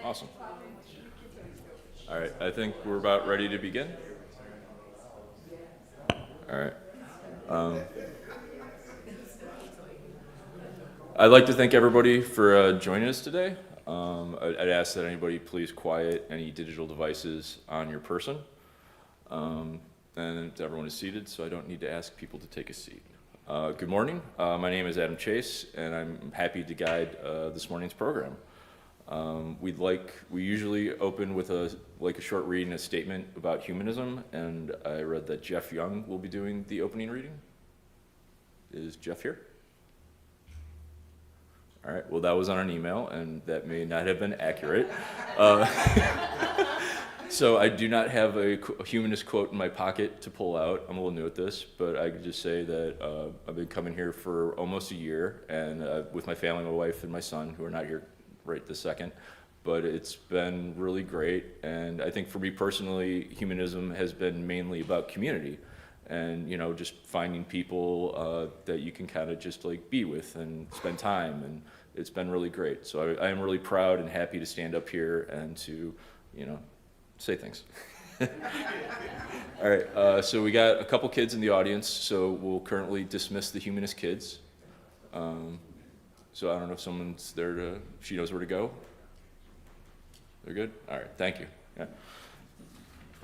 Awesome. All right, I think we're about ready to begin. All right. I'd like to thank everybody for joining us today. I'd ask that anybody please quiet any digital devices on your person. And everyone is seated, so I don't need to ask people to take a seat. Good morning. My name is Adam Chase, and I'm happy to guide this morning's program. We usually open with a short read and a statement about humanism, and I read that Jeff Young will be doing the opening reading. Is Jeff here? All right, well, that was on an email, and that may not have been accurate. So I do not have a humanist quote in my pocket to pull out. I'm a little new at this, but I could just say that I've been coming here for almost a year, and with my family, my wife, and my son, who are not here right this second. But it's been really great, and I think for me personally, humanism has been mainly about community, and just finding people that you can kind of just be with and spend time, and it's been really great. So I am really proud and happy to stand up here and to say things. All right, so we got a couple kids in the audience, so we'll currently dismiss the humanist kids. So I don't know if someone's there she knows where to go. They're good? All right, thank you. Yeah.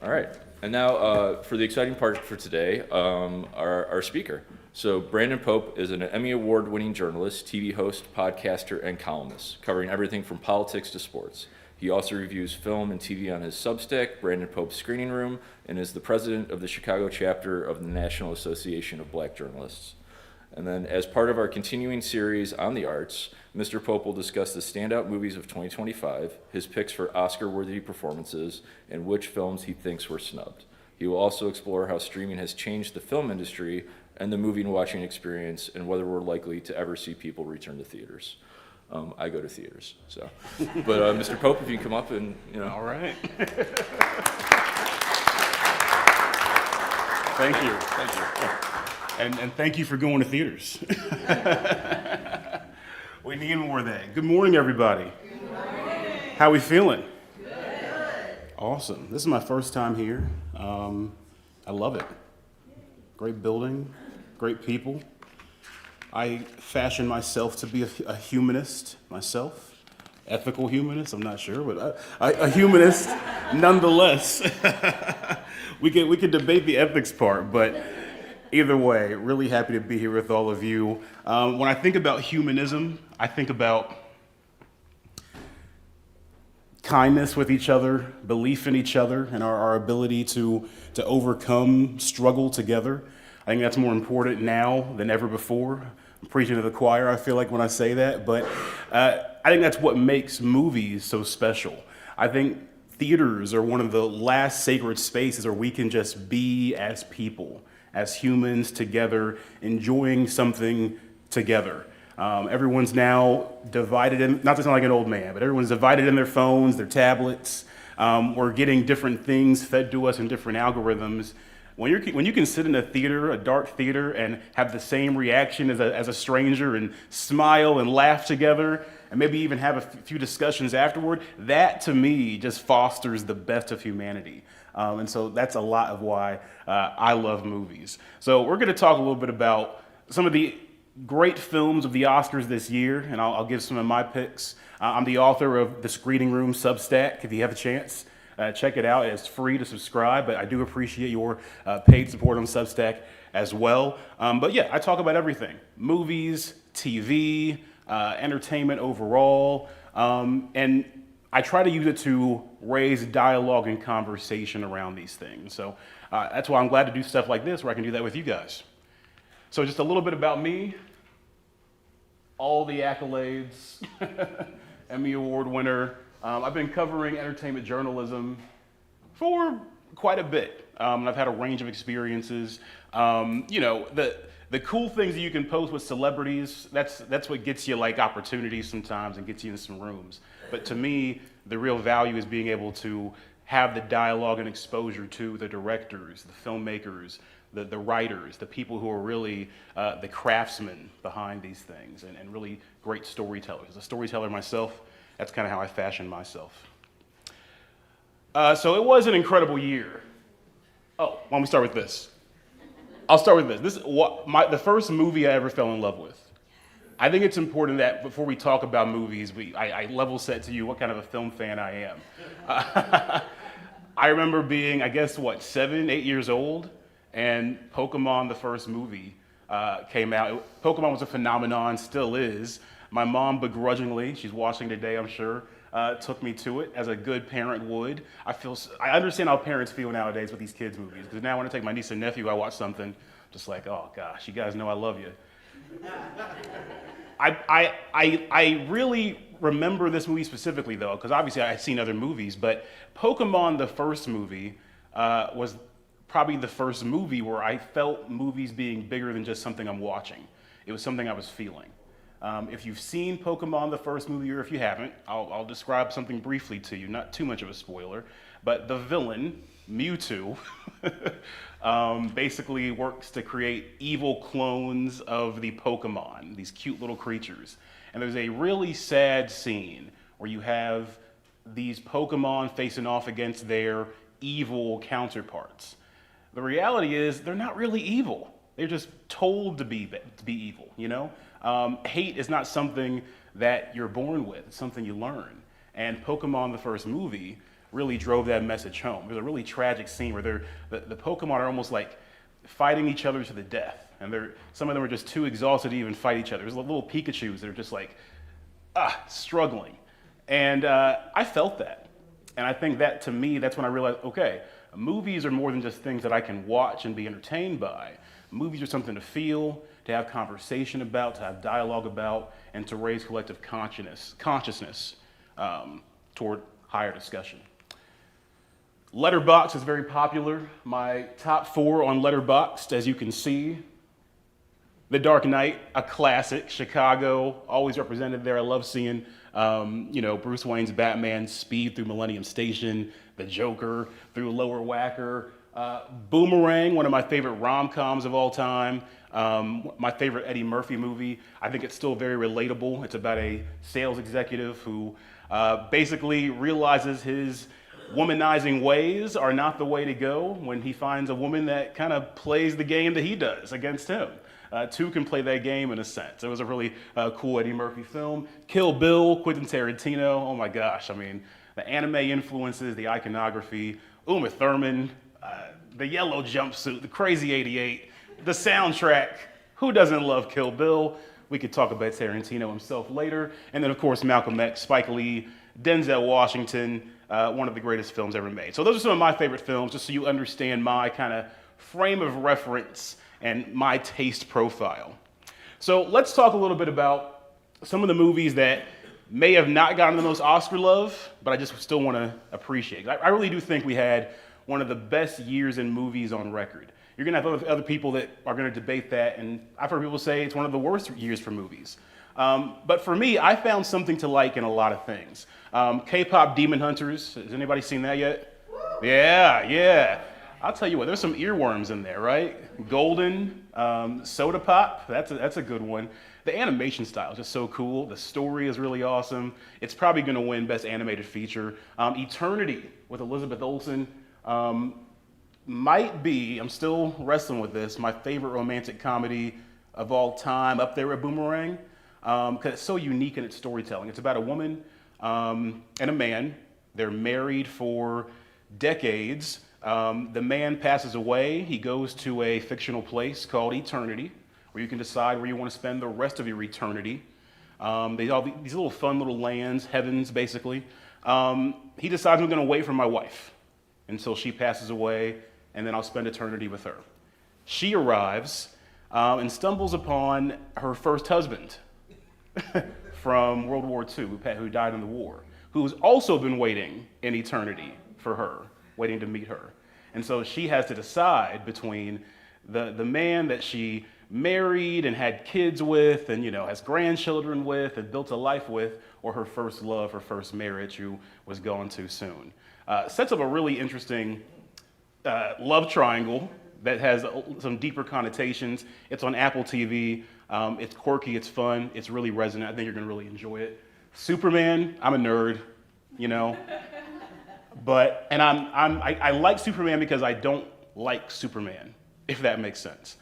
All right, and now for the exciting part for today, our speaker. So Brandon Pope is an Emmy Award-winning journalist, TV host, podcaster, and columnist, covering everything from politics to sports. He also reviews film and TV on his Substack, Brandon Pope's Screening Room, and is the president of the Chicago chapter of the National Association of Black Journalists. And then as part of our continuing series on the arts, Mr. Pope will discuss the standout movies of 2025, his picks for Oscar-worthy performances, and which films he thinks were snubbed. He will also explore how streaming has changed the film industry and the movie and watching experience, and whether we're likely to ever see people return to theaters. I go to theaters, so. But Mr. Pope, if you can come up and, All right. Thank you. And thank you for going to theaters. We need more of that. Good morning, everybody. Good morning. How we feeling? Good. Awesome. This is my first time here. I love it. Great building, great people. I fashion myself to be a humanist myself. Ethical humanist, I'm not sure, but a humanist nonetheless. We could debate the ethics part, but either way, really happy to be here with all of you. When I think about humanism, I think about kindness with each other, belief in each other, and our ability to overcome struggle together. I think that's more important now than ever before. I'm preaching to the choir, I feel like, when I say that, but I think that's what makes movies so special. I think theaters are one of the last sacred spaces where we can just be as people, as humans together, enjoying something together. Everyone's now divided in, not to sound like an old man, but everyone's divided in their phones, their tablets. We're getting different things fed to us in different algorithms. When you can sit in a theater, a dark theater, and have the same reaction as a stranger and smile and laugh together, and maybe even have a few discussions afterward, that to me just fosters the best of humanity. And so that's a lot of why I love movies. So we're going to talk a little bit about some of the great films of the Oscars this year, and I'll give some of my picks. I'm the author of the Screening Room Substack, if you have a chance. Check it out. It's free to subscribe, but I do appreciate your paid support on Substack as well. But yeah, I talk about everything. Movies, TV, entertainment overall, and I try to use it to raise dialogue and conversation around these things. So that's why I'm glad to do stuff like this, where I can do that with you guys. So just a little bit about me, all the accolades, Emmy Award winner. I've been covering entertainment journalism for quite a bit. I've had a range of experiences. The cool things that you can post with celebrities, that's what gets you opportunities sometimes and gets you in some rooms. But to me, the real value is being able to have the dialogue and exposure to the directors, the filmmakers, the writers, the people who are really the craftsmen behind these things, and really great storytellers. As a storyteller myself, that's kind of how I fashion myself. So it was an incredible year. Oh, why don't we start with this? I'll start with this. This is the first movie I ever fell in love with. I think it's important that before we talk about movies, I level set to you what kind of a film fan I am. I remember being, I guess, 7, 8 years old, and Pokemon, the first movie, came out. Pokemon was a phenomenon, still is. My mom begrudgingly, she's watching today, I'm sure, took me to it as a good parent would. I understand how parents feel nowadays with these kids' movies, because now when I take my niece and nephew, I watch something, just like, oh gosh, you guys know I love you. I really remember this movie specifically though, because obviously I've seen other movies, but Pokemon, the first movie, was probably the first movie where I felt movies being bigger than just something I'm watching. It was something I was feeling. If you've seen Pokemon, the first movie, or if you haven't, I'll describe something briefly to you, not too much of a spoiler, but the villain, Mewtwo, basically works to create evil clones of the Pokemon, these cute little creatures. And there's a really sad scene where you have these Pokemon facing off against their evil counterparts. The reality is they're not really evil. They're just told to be evil, you know? Hate is not something that you're born with, it's something you learn. And Pokemon, the first movie, really drove that message home. There's a really tragic scene where the Pokemon are almost like fighting each other to the death. And some of them are just too exhausted to even fight each other. There's little Pikachus that are just like, struggling. And I felt that. And I think that, to me, that's when I realized, okay, movies are more than just things that I can watch and be entertained by. Movies are something to feel, to have conversation about, to have dialogue about, and to raise collective consciousness toward higher discussion. Letterboxd is very popular. My top 4 on Letterboxd, as you can see: The Dark Knight, a classic. Chicago, always represented there. I love seeing Bruce Wayne's Batman speed through Millennium Station, the Joker through Lower Wacker. Boomerang, one of my favorite rom-coms of all time. My favorite Eddie Murphy movie. I think it's still very relatable. It's about a sales executive who basically realizes his womanizing ways are not the way to go when he finds a woman that kind of plays the game that he does against him. Two can play that game in a sense. It was a really cool Eddie Murphy film. Kill Bill, Quentin Tarantino. Oh my gosh, I mean, the anime influences, the iconography, Uma Thurman, the yellow jumpsuit, the crazy 88, the soundtrack. Who doesn't love Kill Bill? We could talk about Tarantino himself later. And then, of course, Malcolm X, Spike Lee, Denzel Washington, one of the greatest films ever made. So those are some of my favorite films, just so you understand my kind of frame of reference and my taste profile. So let's talk a little bit about some of the movies that may have not gotten the most Oscar love, but I just still want to appreciate. I really do think we had one of the best years in movies on record. You're going to have other people that are going to debate that, and I've heard people say it's one of the worst years for movies. But for me, I found something to like in a lot of things. K-pop Demon Hunters, has anybody seen that yet? Yeah. I'll tell you what, there's some earworms in there, right? Golden, Soda Pop, that's a good one. The animation style is just so cool. The story is really awesome. It's probably going to win Best Animated Feature. Eternity with Elizabeth Olsen might be, I'm still wrestling with this, my favorite romantic comedy of all time, up there with Boomerang, because it's so unique in its storytelling. It's about a woman and a man. They're married for decades. The man passes away. He goes to a fictional place called Eternity, where you can decide where you want to spend the rest of your eternity. They all these little fun little lands, heavens, basically. He decides, I'm going to wait for my wife until she passes away, and then I'll spend eternity with her. She arrives and stumbles upon her first husband from World War II, who died in the war, who's also been waiting in eternity for her, waiting to meet her. And so she has to decide between the man that she married and had kids with and has grandchildren with and built a life with, or her first love, her first marriage, who was gone too soon. Sets up a really interesting love triangle that has some deeper connotations. It's on Apple TV. It's quirky, it's fun, it's really resonant. I think you're gonna really enjoy it. Superman, I'm a nerd, I like Superman because I don't like Superman, if that makes sense.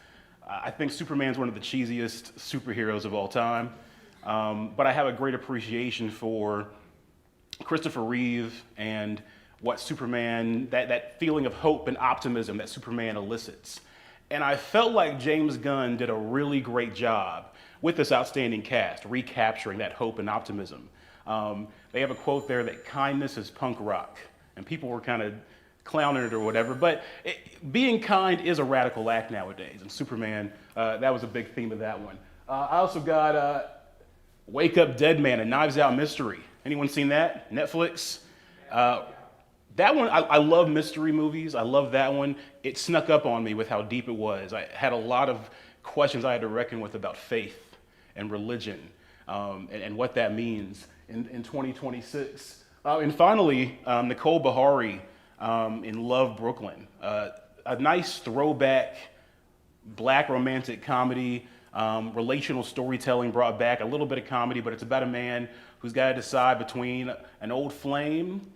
I think Superman's one of the cheesiest superheroes of all time, but I have a great appreciation for Christopher Reeve and what Superman, that feeling of hope and optimism that Superman elicits. And I felt like James Gunn did a really great job with this outstanding cast, recapturing that hope and optimism. They have a quote there that kindness is punk rock, and people were kind of clowning it or whatever, but being kind is a radical act nowadays, and Superman, that was a big theme of that one. I also got Wake Up Dead Man, a Knives Out mystery. Anyone seen that? Netflix? That one, I love mystery movies. I love that one. It snuck up on me with how deep it was. I had a lot of questions I had to reckon with about faith and religion and what that means in 2026. And finally, Nicole Beharie in Love, Brooklyn. A nice throwback black romantic comedy, relational storytelling brought back, a little bit of comedy, but it's about a man who's got to decide between an old flame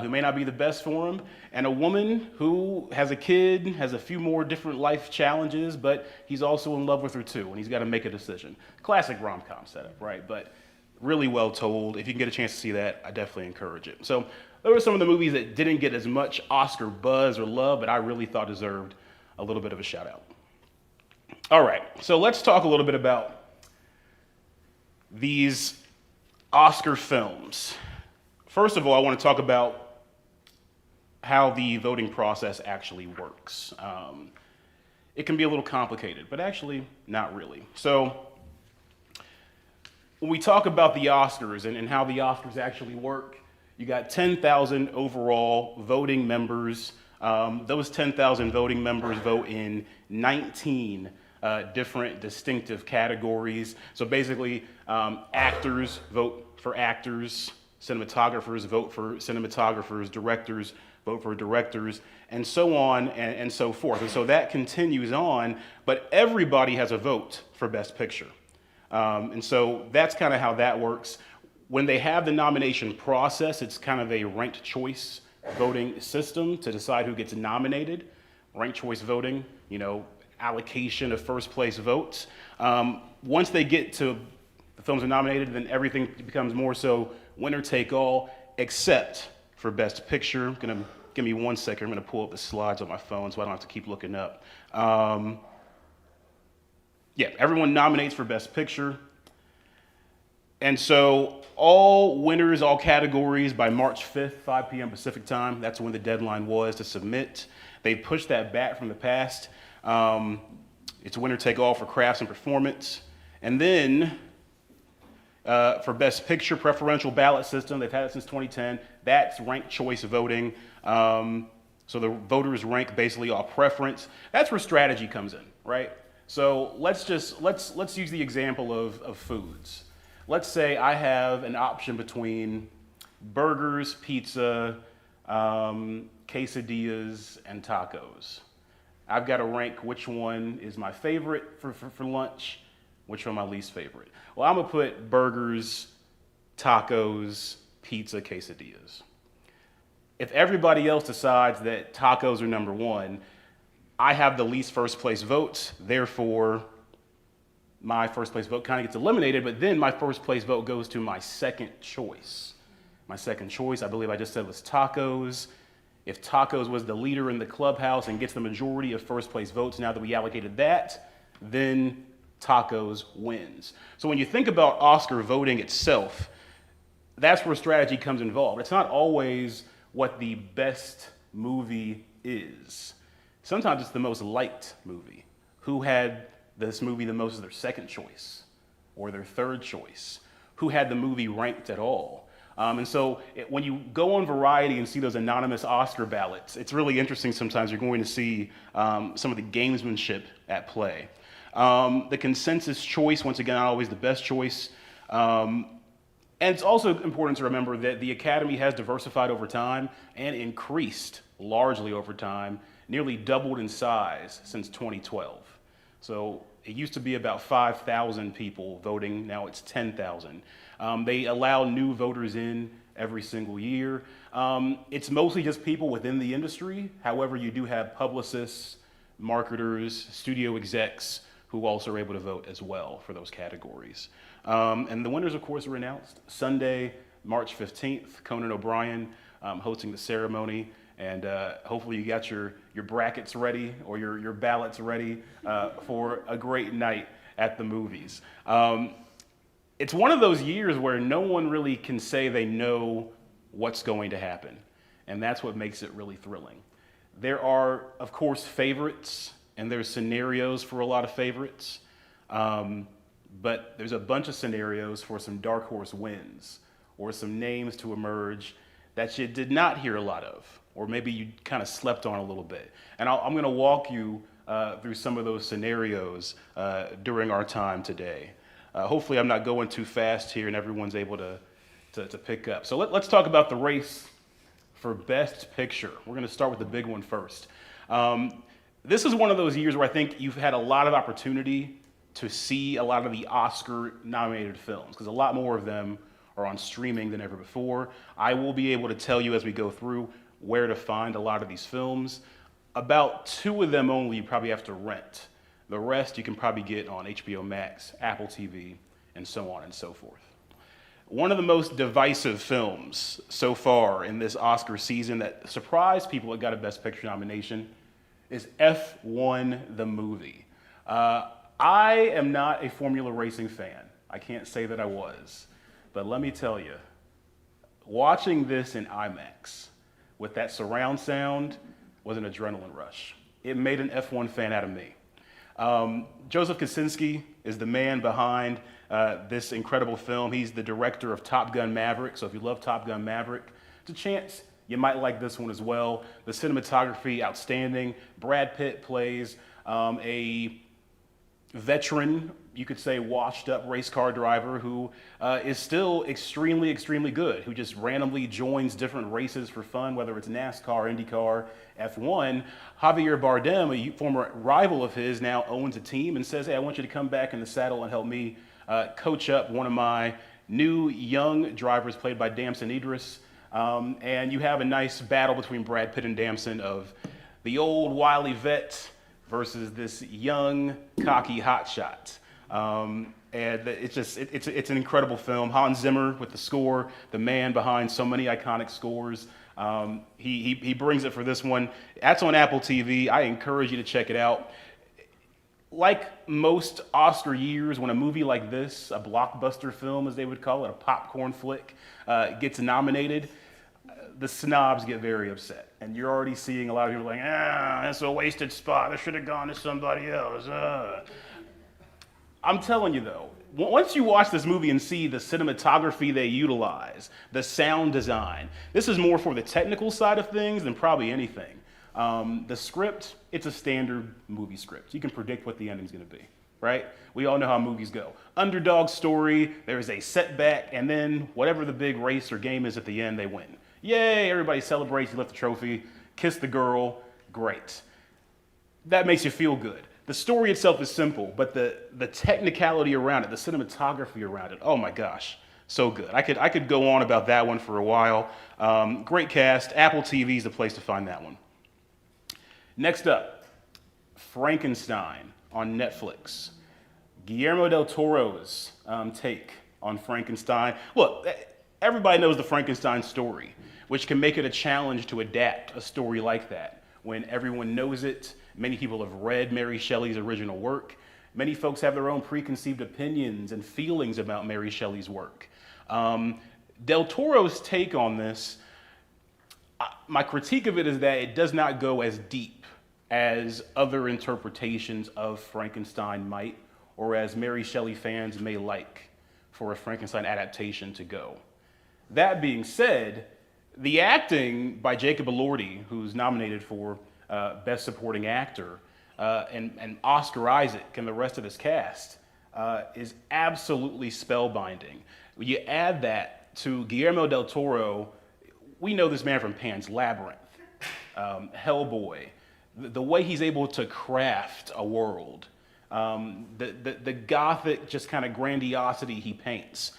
who may not be the best for him, and a woman who has a kid, has a few more different life challenges, but he's also in love with her too, and he's got to make a decision. Classic rom-com setup, right? But really well told. If you can get a chance to see that, I definitely encourage it. So those are some of the movies that didn't get as much Oscar buzz or love, but I really thought deserved a little bit of a shout out. All right, so let's talk a little bit about these Oscar films. First of all, I want to talk about how the voting process actually works. It can be a little complicated, but actually not really. So when we talk about the Oscars and how the Oscars actually work, you got 10,000 overall voting members. Those 10,000 voting members vote in 19 different distinctive categories. So basically, actors vote for actors, cinematographers vote for cinematographers, directors vote for directors, and so on and so forth. And so that continues on, but everybody has a vote for Best Picture. And so that's kind of how that works. When they have the nomination process, it's kind of a ranked choice voting system to decide who gets nominated. Ranked choice voting, allocation of first place votes. Once they get to the films are nominated, then everything becomes more so winner take all, except for Best Picture. Give me 1 second. I'm gonna pull up the slides on my phone so I don't have to keep looking up. Everyone nominates for Best Picture. And so all winners, all categories by March 5th, 5 p.m. Pacific time, that's when the deadline was to submit. They pushed that back from the past. It's winner take all for crafts and performance. And then for Best Picture, preferential ballot system, they've had it since 2010. That's ranked choice voting. So the voters rank basically off preference. That's where strategy comes in, right? So let's use the example of foods. Let's say I have an option between burgers, pizza, quesadillas, and tacos. I've got to rank which one is my favorite for lunch, which one my least favorite. Well, I'm gonna put burgers, tacos, pizza, quesadillas. If everybody else decides that tacos are number one, I have the least first place votes, therefore my first place vote kind of gets eliminated, but then my first place vote goes to my second choice. My second choice, I believe I just said, was tacos. If tacos was the leader in the clubhouse and gets the majority of first place votes, now that we allocated that, then tacos wins. So when you think about Oscar voting itself, that's where strategy comes involved. It's not always what the best movie is. Sometimes it's the most liked movie. Who had this movie the most as their second choice or their third choice? Who had the movie ranked at all? And so when you go on Variety and see those anonymous Oscar ballots, it's really interesting sometimes. You're going to see some of the gamesmanship at play. The consensus choice, once again, not always the best choice. And it's also important to remember that the Academy has diversified over time and increased largely over time, nearly doubled in size since 2012. So it used to be about 5,000 people voting, now it's 10,000. They allow new voters in every single year. It's mostly just people within the industry. However, you do have publicists, marketers, studio execs who also are able to vote as well for those categories. And the winners, of course, were announced Sunday, March 15th. Conan O'Brien hosting the ceremony. And hopefully you got your brackets ready or your ballots ready for a great night at the movies. It's one of those years where no one really can say they know what's going to happen. And that's what makes it really thrilling. There are, of course, favorites, and there's scenarios for a lot of favorites. But there's a bunch of scenarios for some dark horse wins or some names to emerge that you did not hear a lot of, or maybe you kind of slept on a little bit. And I'm going to walk you through some of those scenarios during our time today. Hopefully I'm not going too fast here and everyone's able to pick up. So let's talk about the race for Best Picture. We're going to start with the big one first. This is one of those years where I think you've had a lot of opportunity to see a lot of the Oscar-nominated films, because a lot more of them are on streaming than ever before. I will be able to tell you as we go through where to find a lot of these films. About 2 of them only you probably have to rent. The rest you can probably get on HBO Max, Apple TV, and so on and so forth. One of the most divisive films so far in this Oscar season that surprised people that got a Best Picture nomination is F1 the movie. I am not a Formula Racing fan. I can't say that I was. But let me tell you, watching this in IMAX with that surround sound was an adrenaline rush. It made an F1 fan out of me. Joseph Kosinski is the man behind this incredible film. He's the director of Top Gun Maverick, so if you love Top Gun Maverick, it's a chance you might like this one as well. The cinematography, outstanding. Brad Pitt plays a veteran, you could say washed up race car driver who is still extremely, extremely good, who just randomly joins different races for fun, whether it's NASCAR, IndyCar, F1. Javier Bardem, a former rival of his, now owns a team and says, hey, I want you to come back in the saddle and help me coach up one of my new young drivers played by Damson Idris. And you have a nice battle between Brad Pitt and Damson of the old wily vet versus this young, cocky hotshot. And it's an incredible film. Hans Zimmer with the score, the man behind so many iconic scores. He brings it for this one. That's on Apple TV. I encourage you to check it out. Like most Oscar years, when a movie like this, a blockbuster film as they would call it, a popcorn flick, gets nominated, the snobs get very upset. And you're already seeing a lot of people like, that's a wasted spot. It should have gone to somebody else. I'm telling you though, once you watch this movie and see the cinematography they utilize, the sound design, this is more for the technical side of things than probably anything. The script, it's a standard movie script. You can predict what the ending's gonna be, right? We all know how movies go. Underdog story, there's a setback, and then whatever the big race or game is at the end, they win. Yay, everybody celebrates, you lift the trophy, kiss the girl, great. That makes you feel good. The story itself is simple, but the technicality around it, the cinematography around it, oh my gosh, so good. I could go on about that one for a while. Great cast, Apple TV is the place to find that one. Next up, Frankenstein on Netflix. Guillermo del Toro's take on Frankenstein. Look, everybody knows the Frankenstein story, which can make it a challenge to adapt a story like that when everyone knows it. Many people have read Mary Shelley's original work. Many folks have their own preconceived opinions and feelings about Mary Shelley's work. Del Toro's take on this, my critique of it is that it does not go as deep as other interpretations of Frankenstein might, or as Mary Shelley fans may like for a Frankenstein adaptation to go. That being said, the acting by Jacob Elordi, who's nominated for Best Supporting Actor, and Oscar Isaac and the rest of this cast is absolutely spellbinding. When you add that to Guillermo del Toro, we know this man from Pan's Labyrinth, Hellboy, the way he's able to craft a world, the gothic just kind of grandiosity he paints.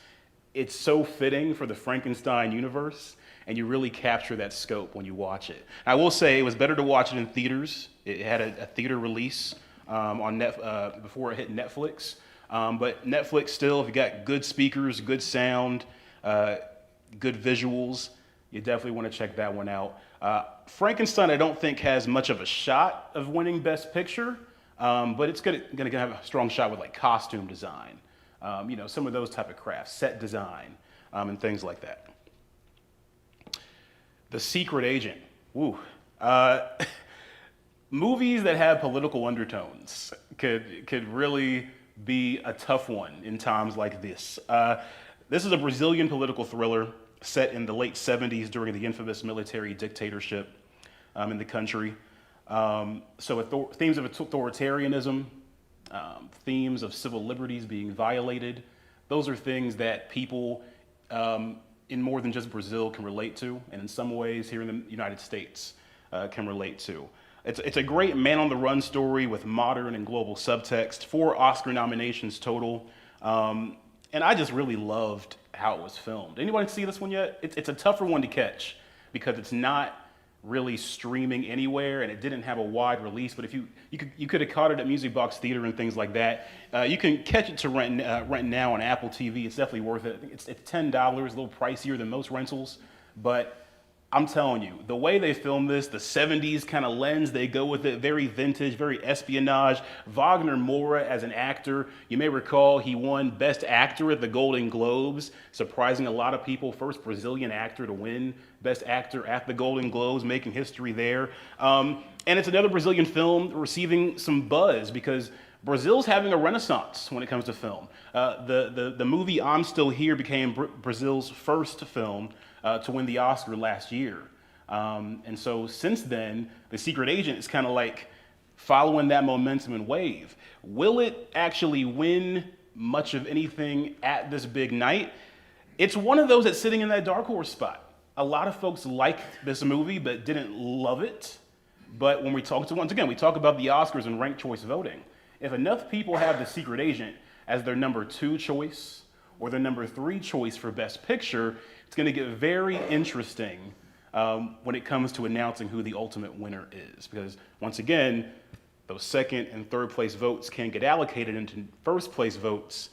it's so fitting for the Frankenstein universe, and you really capture that scope when you watch it. I will say it was better to watch it in theaters. It had a theater release before it hit Netflix. But Netflix still, if you got good speakers, good sound, good visuals, you definitely want to check that one out. Frankenstein, I don't think has much of a shot of winning Best Picture, but it's gonna have a strong shot with like costume design, some of those type of crafts, set design, and things like that. The Secret Agent. Woo. Movies that have political undertones could really be a tough one in times like this. This is a Brazilian political thriller set in the late 70s during the infamous military dictatorship in the country. So themes of authoritarianism, themes of civil liberties being violated, those are things that people in more than just Brazil can relate to, and in some ways here in the United States can relate to. It's a great man-on-the-run story with modern and global subtext, 4 Oscar nominations total, and I just really loved how it was filmed. Anybody see this one yet? It's a tougher one to catch because it's not really streaming anywhere, and it didn't have a wide release. But if you could have caught it at Music Box Theater and things like that. You can catch it to rent now on Apple TV. It's definitely worth it. I think it's $10, a little pricier than most rentals, but I'm telling you, the way they filmed this, the 70s kind of lens they go with it, very vintage, very espionage. Wagner Moura as an actor, you may recall he won Best Actor at the Golden Globes, surprising a lot of people. First Brazilian actor to win Best Actor at the Golden Globes, making history there. And it's another Brazilian film receiving some buzz because Brazil's having a renaissance when it comes to film. The movie I'm Still Here became Brazil's first film to win the Oscar last year. And so since then, The Secret Agent is kind of like following that momentum and wave. Will it actually win much of anything at this big night? It's one of those that's sitting in that dark horse spot. A lot of folks liked this movie but didn't love it. But when we talk about the Oscars and ranked choice voting. If enough people have The Secret Agent as their number 2 choice or their number 3 choice for Best Picture, it's going to get very interesting when it comes to announcing who the ultimate winner is. Because once again, those second and third place votes can get allocated into first place votes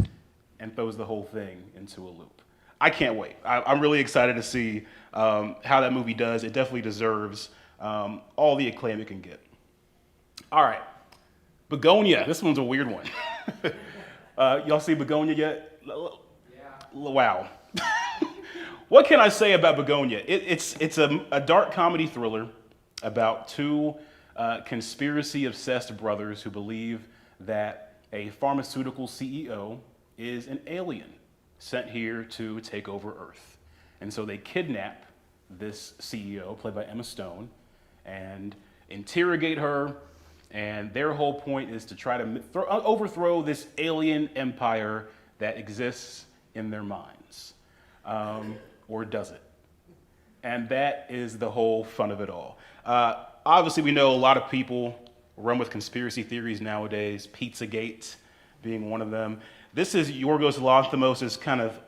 and throws the whole thing into a loop. I can't wait. I'm really excited to see how that movie does. It definitely deserves all the acclaim it can get. All right. Begonia. This one's a weird one. Y'all see Begonia yet? Yeah. Wow. What can I say about Begonia? It's a dark comedy thriller about 2 conspiracy-obsessed brothers who believe that a pharmaceutical CEO is an alien sent here to take over Earth. And so they kidnap this CEO, played by Emma Stone, and interrogate her. And their whole point is to try to overthrow this alien empire that exists in their minds. Or does it? And that is the whole fun of it all. Obviously, we know a lot of people run with conspiracy theories nowadays, Pizzagate being one of them. This is Yorgos Lanthimos' kind of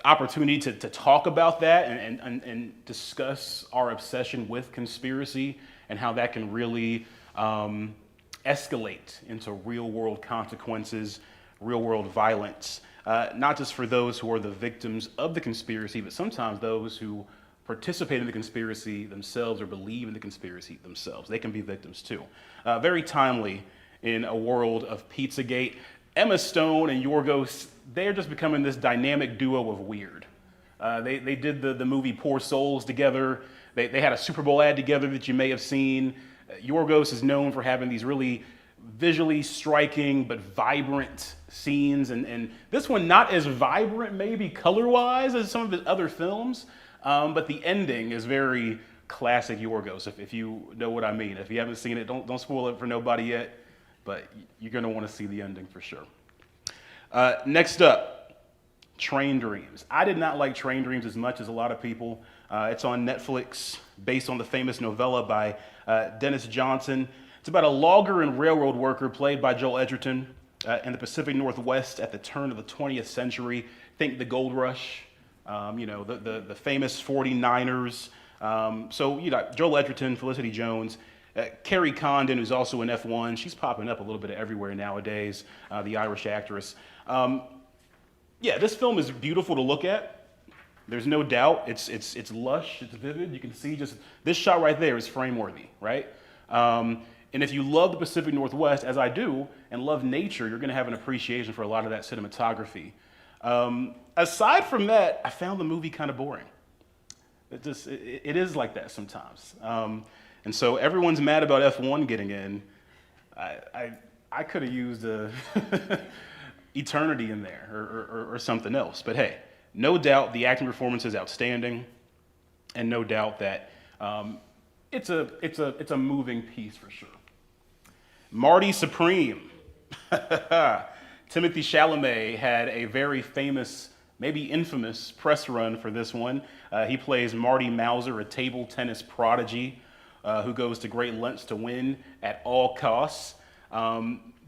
opportunity to talk about that and discuss our obsession with conspiracy and how that can really escalate into real-world consequences, real-world violence. Not just for those who are the victims of the conspiracy, but sometimes those who participate in the conspiracy themselves or believe in the conspiracy themselves. They can be victims too. Very timely in a world of Pizzagate. Emma Stone and Yorgos, they're just becoming this dynamic duo of weird. They did the movie Poor Souls together. They had a Super Bowl ad together that you may have seen. Yorgos is known for having these really visually striking but vibrant scenes, and this one not as vibrant maybe color-wise as some of his other films, but the ending is very classic Yorgos, if you know what I mean. If you haven't seen it, don't spoil it for nobody yet, but you're going to want to see the ending for sure. Next up, Train Dreams. I did not like Train Dreams as much as a lot of people. It's on Netflix, based on the famous novella by Dennis Johnson. It's about a logger and railroad worker played by Joel Edgerton in the Pacific Northwest at the turn of the 20th century. Think the gold rush, the famous 49ers. So you got Joel Edgerton, Felicity Jones, Carrie Condon, who's also in F1. She's popping up a little bit everywhere nowadays, the Irish actress. Yeah, this film is beautiful to look at. There's no doubt. It's lush, it's vivid. You can see just this shot right there is frame-worthy, right? And if you love the Pacific Northwest, as I do, and love nature, you're going to have an appreciation for a lot of that cinematography. Aside from that, I found the movie kind of boring. It is like that sometimes. And so everyone's mad about F1 getting in. I could have used Eternity in there or something else. But hey, no doubt the acting performance is outstanding, and no doubt that it's a moving piece for sure. Marty Supreme. Timothy Chalamet had a very famous, maybe infamous press run for this one. He plays Marty Mauser, a table tennis prodigy who goes to great lengths to win at all costs.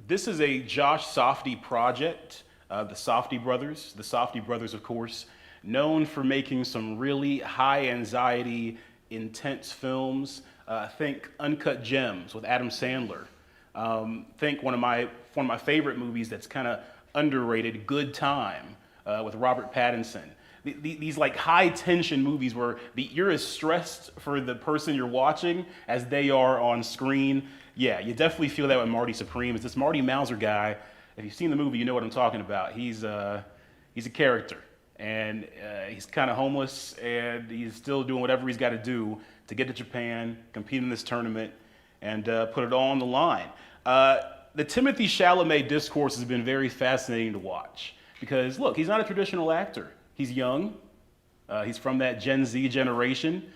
This is a Josh Safdie project, the Safdie brothers, of course, known for making some really high anxiety, intense films. Think Uncut Gems with Adam Sandler. Think one of my favorite movies that's kind of underrated, Good Time with Robert Pattinson. These like high tension movies where you're as stressed for the person you're watching as they are on screen. Yeah, you definitely feel that with Marty Supreme. It's this Marty Mauser guy. If you've seen the movie, you know what I'm talking about. He's a character, and he's kind of homeless, and he's still doing whatever he's got to do to get to Japan, compete in this tournament, and put it all on the line. The Timothy Chalamet discourse has been very fascinating to watch because, look, he's not a traditional actor. He's young. He's from that Gen Z generation.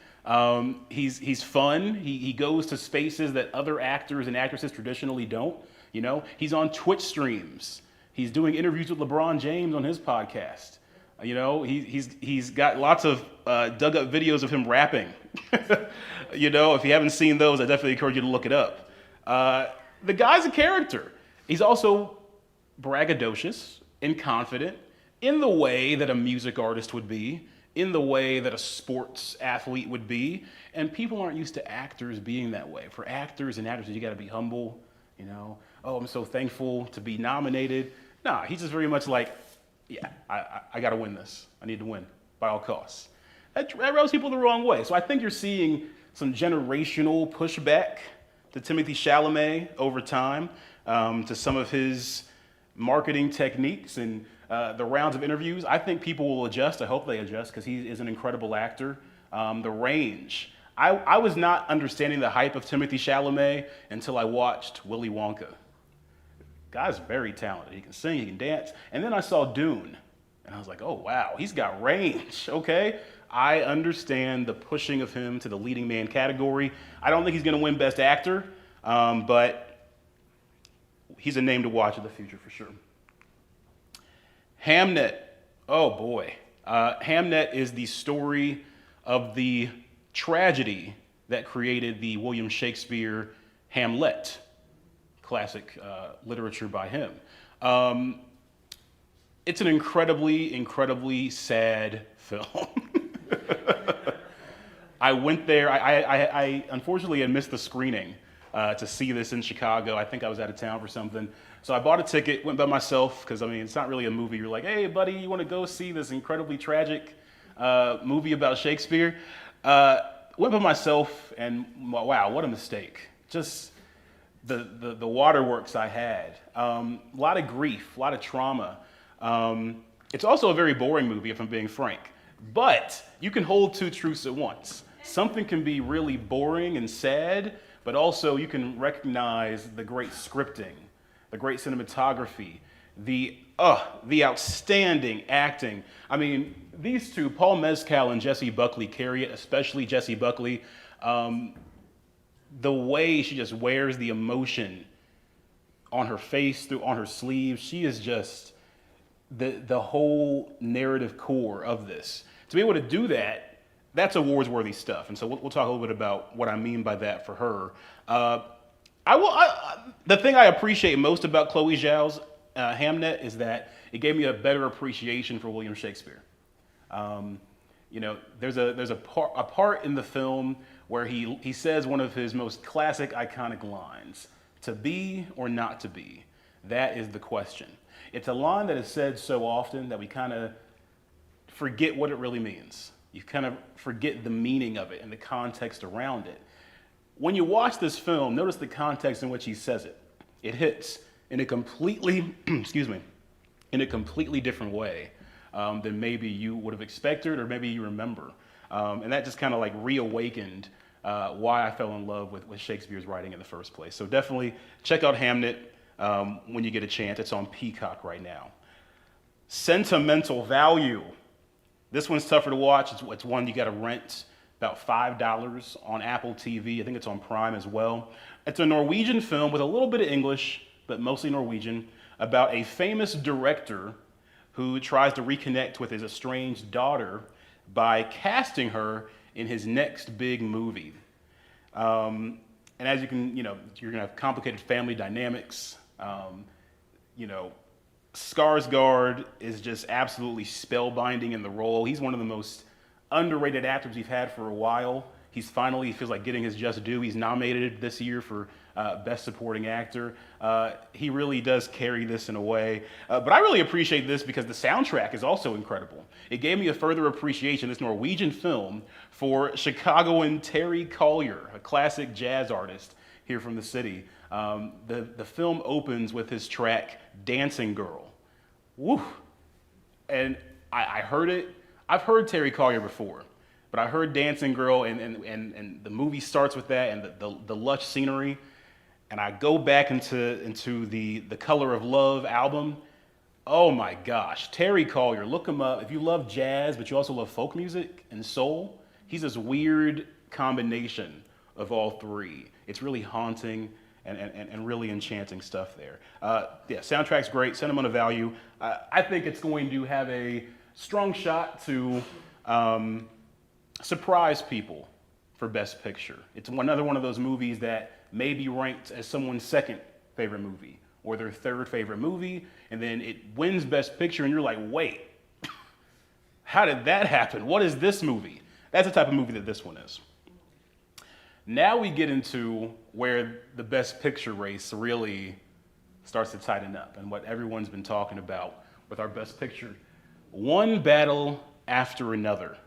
He's fun. He goes to spaces that other actors and actresses traditionally don't. You know, he's on Twitch streams. He's doing interviews with LeBron James on his podcast. You know, he's got lots of dug up videos of him rapping. You know, if you haven't seen those, I definitely encourage you to look it up. The guy's a character. He's also braggadocious and confident in the way that a music artist would be, in the way that a sports athlete would be, and people aren't used to actors being that way. For actors and actresses, you gotta be humble, you know. Oh, I'm so thankful to be nominated. Nah, he's just very much like, yeah, I gotta win this. I need to win by all costs. That rubs people the wrong way. So I think you're seeing some generational pushback to Timothy Chalamet over time, to some of his marketing techniques and the rounds of interviews. I think people will adjust. I hope they adjust because he is an incredible actor. The range. I was not understanding the hype of Timothy Chalamet until I watched Willy Wonka. Guy's very talented. He can sing, he can dance. And then I saw Dune, and I was like, oh, wow, he's got range, okay? I understand the pushing of him to the leading man category. I don't think he's going to win Best Actor, but he's a name to watch in the future for sure. Hamnet. Oh, boy. Hamnet is the story of the tragedy that created the William Shakespeare Hamlet, classic literature by him. It's an incredibly, incredibly sad film. I went there. I unfortunately had missed the screening to see this in Chicago. I think I was out of town for something. So I bought a ticket, went by myself, because I mean, it's not really a movie. You're like, hey, buddy, you want to go see this incredibly tragic movie about Shakespeare? Went by myself, and wow, what a mistake. Just the waterworks I had. A lot of grief, a lot of trauma. It's also a very boring movie, if I'm being frank. But you can hold two truths at once. Something can be really boring and sad, but also you can recognize the great scripting, the great cinematography, the outstanding acting. I mean, these two, Paul Mescal and Jessie Buckley, carry it, especially Jessie Buckley. The way she just wears the emotion on her face, on her sleeves, she is just the whole narrative core of this. To be able to do that, that's awards-worthy stuff. And so we'll talk a little bit about what I mean by that for her. The thing I appreciate most about Chloe Zhao's Hamnet is that it gave me a better appreciation for William Shakespeare. There's a part in the film where he says one of his most classic, iconic lines: "To be or not to be, that is the question." It's a line that is said so often that we kind of forget what it really means. You kind of forget the meaning of it and the context around it. When you watch this film, notice the context in which he says it. It hits in a completely, in a completely different way than maybe you would have expected or maybe you remember. And that just kind of like reawakened why I fell in love with Shakespeare's writing in the first place. So definitely check out Hamnet when you get a chance. It's on Peacock right now. Sentimental Value. This one's tougher to watch. It's one you got to rent, about $5 on Apple TV. I think it's on Prime as well. It's a Norwegian film with a little bit of English, but mostly Norwegian, about a famous director who tries to reconnect with his estranged daughter by casting her in his next big movie. And as you can, you're gonna have complicated family dynamics. Skarsgård is just absolutely spellbinding in the role. He's one of the most underrated actors we've had for a while. He feels like getting his just due. He's nominated this year for Best Supporting Actor. He really does carry this in a way. But I really appreciate this because the soundtrack is also incredible. It gave me a further appreciation, this Norwegian film, for Chicagoan Terry Collier, a classic jazz artist here from the city. The film opens with his track, Dancing Girl. Woo! And I heard it. I've heard Terry Collier before, but I heard Dancing Girl, and the movie starts with that and the lush scenery. And I go back into the Color of Love album. Oh my gosh, Terry Collier, look him up. If you love jazz, but you also love folk music and soul, he's this weird combination of all three. It's really haunting and really enchanting stuff there. Soundtrack's great, sentimental value. I think it's going to have a strong shot to surprise people for Best Picture. It's another one of those movies that may be ranked as someone's second favorite movie or their third favorite movie, and then it wins Best Picture, and you're like, wait, how did that happen? What is this movie? That's the type of movie that this one is. Now we get into where the Best Picture race really starts to tighten up and what everyone's been talking about with our Best Picture. One Battle After Another,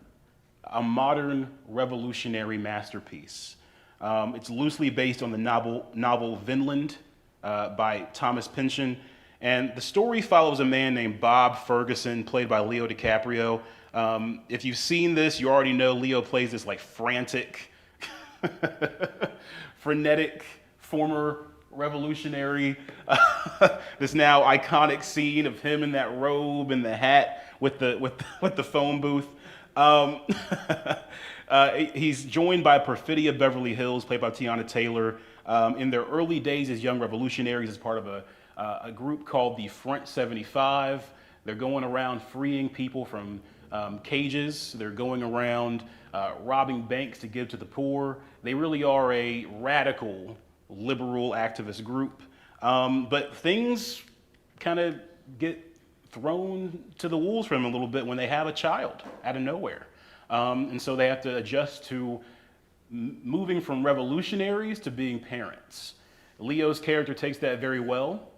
a modern revolutionary masterpiece. It's loosely based on the novel Vinland by Thomas Pynchon, and the story follows a man named Bob Ferguson, played by Leo DiCaprio. If you've seen this, you already know Leo plays this like frantic, frenetic former revolutionary. This now iconic scene of him in that robe and the hat with the phone booth. He's joined by Perfidia Beverly Hills, played by Tiana Taylor. In their early days as young revolutionaries, as part of a group called the Front 75. They're going around freeing people from cages. They're going around robbing banks to give to the poor. They really are a radical, liberal activist group. But things kind of get thrown to the wolves for them a little bit when they have a child out of nowhere. And so they have to adjust to moving from revolutionaries to being parents. Leo's character takes that very well.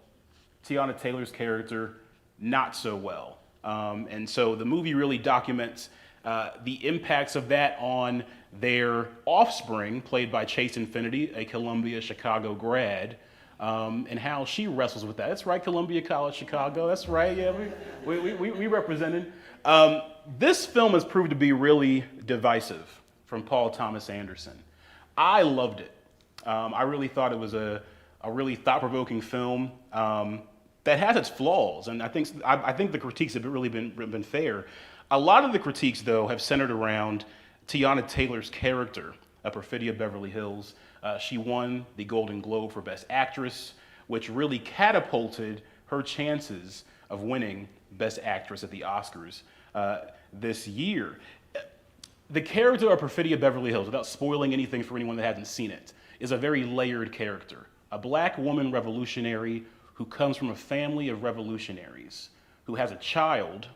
Tiana Taylor's character, not so well. And so the movie really documents the impacts of that on their offspring, played by Chase Infinity, a Columbia Chicago grad, and how she wrestles with that. That's right, Columbia College Chicago. That's right, yeah, we represented. This film has proved to be really divisive from Paul Thomas Anderson. I loved it. I really thought it was a really thought-provoking film that has its flaws, and I think the critiques have really been fair. A lot of the critiques, though, have centered around Tiana Taylor's character, Perfidia Beverly Hills. She won the Golden Globe for Best Actress, which really catapulted her chances of winning Best Actress at the Oscars this year. The character of Perfidia Beverly Hills, without spoiling anything for anyone that hasn't seen it, is a very layered character. A black woman revolutionary who comes from a family of revolutionaries, who has a child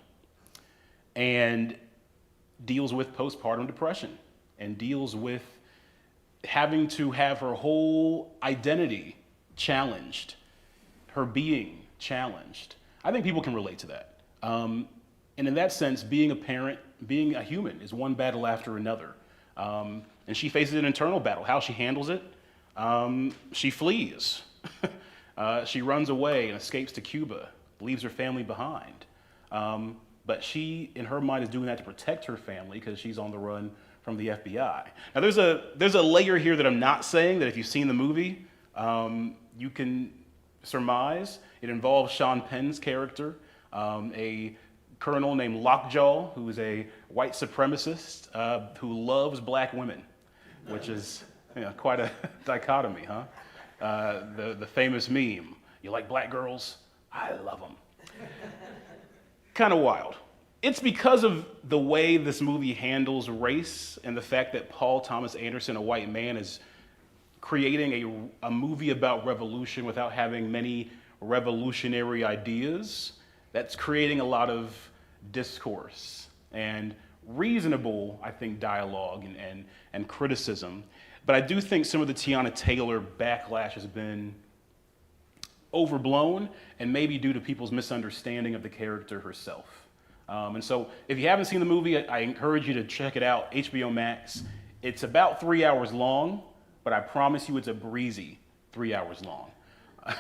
and deals with postpartum depression and deals with having to have her whole identity challenged, her being challenged. I think people can relate to that. And in that sense, being a parent, being a human is one battle after another. And she faces an internal battle. How she handles it, she flees. She runs away and escapes to Cuba, leaves her family behind. But she, in her mind, is doing that to protect her family because she's on the run from the FBI. Now, there's a layer here that I'm not saying that if you've seen the movie, you can surmise. It involves Sean Penn's character, a colonel named Lockjaw, who is a white supremacist who loves black women, which is quite a dichotomy, huh? The famous meme, you like black girls? I love them. Kind of wild. It's because of the way this movie handles race and the fact that Paul Thomas Anderson, a white man, is creating a movie about revolution without having many revolutionary ideas, that's creating a lot of discourse and reasonable, I think, dialogue and criticism. But I do think some of the Tiana Taylor backlash has been overblown and maybe due to people's misunderstanding of the character herself. And so if you haven't seen the movie, I encourage you to check it out, HBO Max. It's about 3 hours long, but I promise you it's a breezy 3 hours long.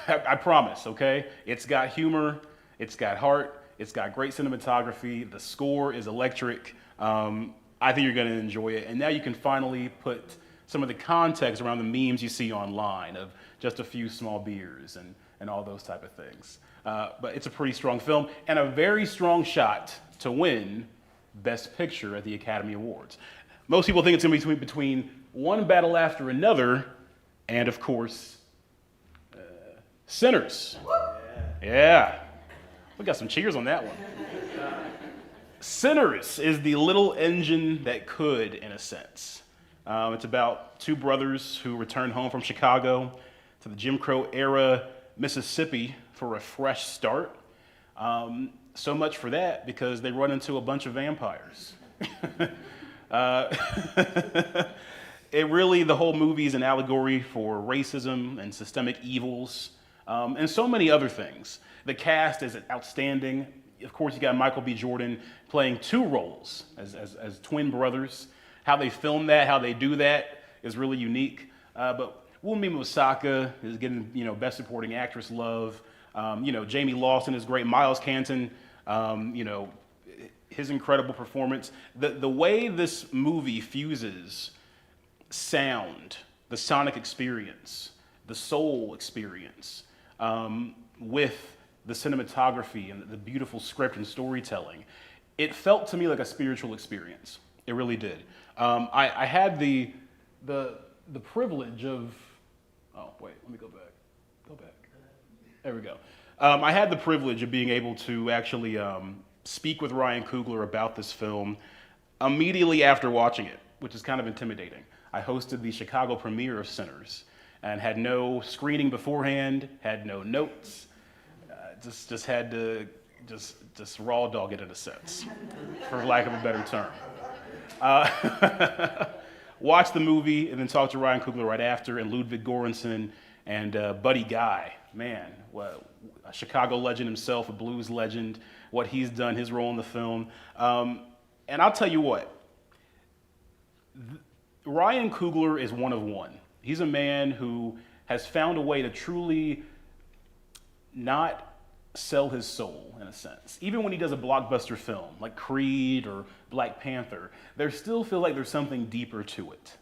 I promise, okay? It's got humor, it's got heart, it's got great cinematography, the score is electric. I think you're gonna enjoy it. And now you can finally put some of the context around the memes you see online of just a few small beers and all those type of things. But it's a pretty strong film and a very strong shot to win Best Picture at the Academy Awards. Most people think it's gonna be between one battle after another and, of course, Sinners. Yeah. We got some cheers on that one. Sinners is the little engine that could, in a sense. It's about two brothers who return home from Chicago to the Jim Crow era Mississippi for a fresh start. So much for that because they run into a bunch of vampires. The whole movie is an allegory for racism and systemic evils and so many other things. The cast is outstanding. Of course, you got Michael B. Jordan playing two roles as twin brothers. How they film that, how they do that is really unique. But Wunmi Mosaku is getting, Best Supporting Actress love. Jamie Lawson is great. Miles Canton, his incredible performance. The way this movie fuses sound, the sonic experience, the soul experience, with the cinematography and the beautiful script and storytelling, it felt to me like a spiritual experience. It really did. I had the privilege of, oh wait, let me go back. There we go. I had the privilege of being able to actually speak with Ryan Coogler about this film immediately after watching it, which is kind of intimidating. I hosted the Chicago premiere of Sinners and had no screening beforehand, had no notes, just had to just raw dog it in a sense, for lack of a better term. Watch the movie and then talk to Ryan Coogler right after, and Ludwig Göransson and Buddy Guy. Man, a Chicago legend himself, a blues legend, what he's done, his role in the film. And I'll tell you what, Ryan Coogler is one of one. He's a man who has found a way to truly not sell his soul, in a sense. Even when he does a blockbuster film like Creed or Black Panther, there still feels like there's something deeper to it.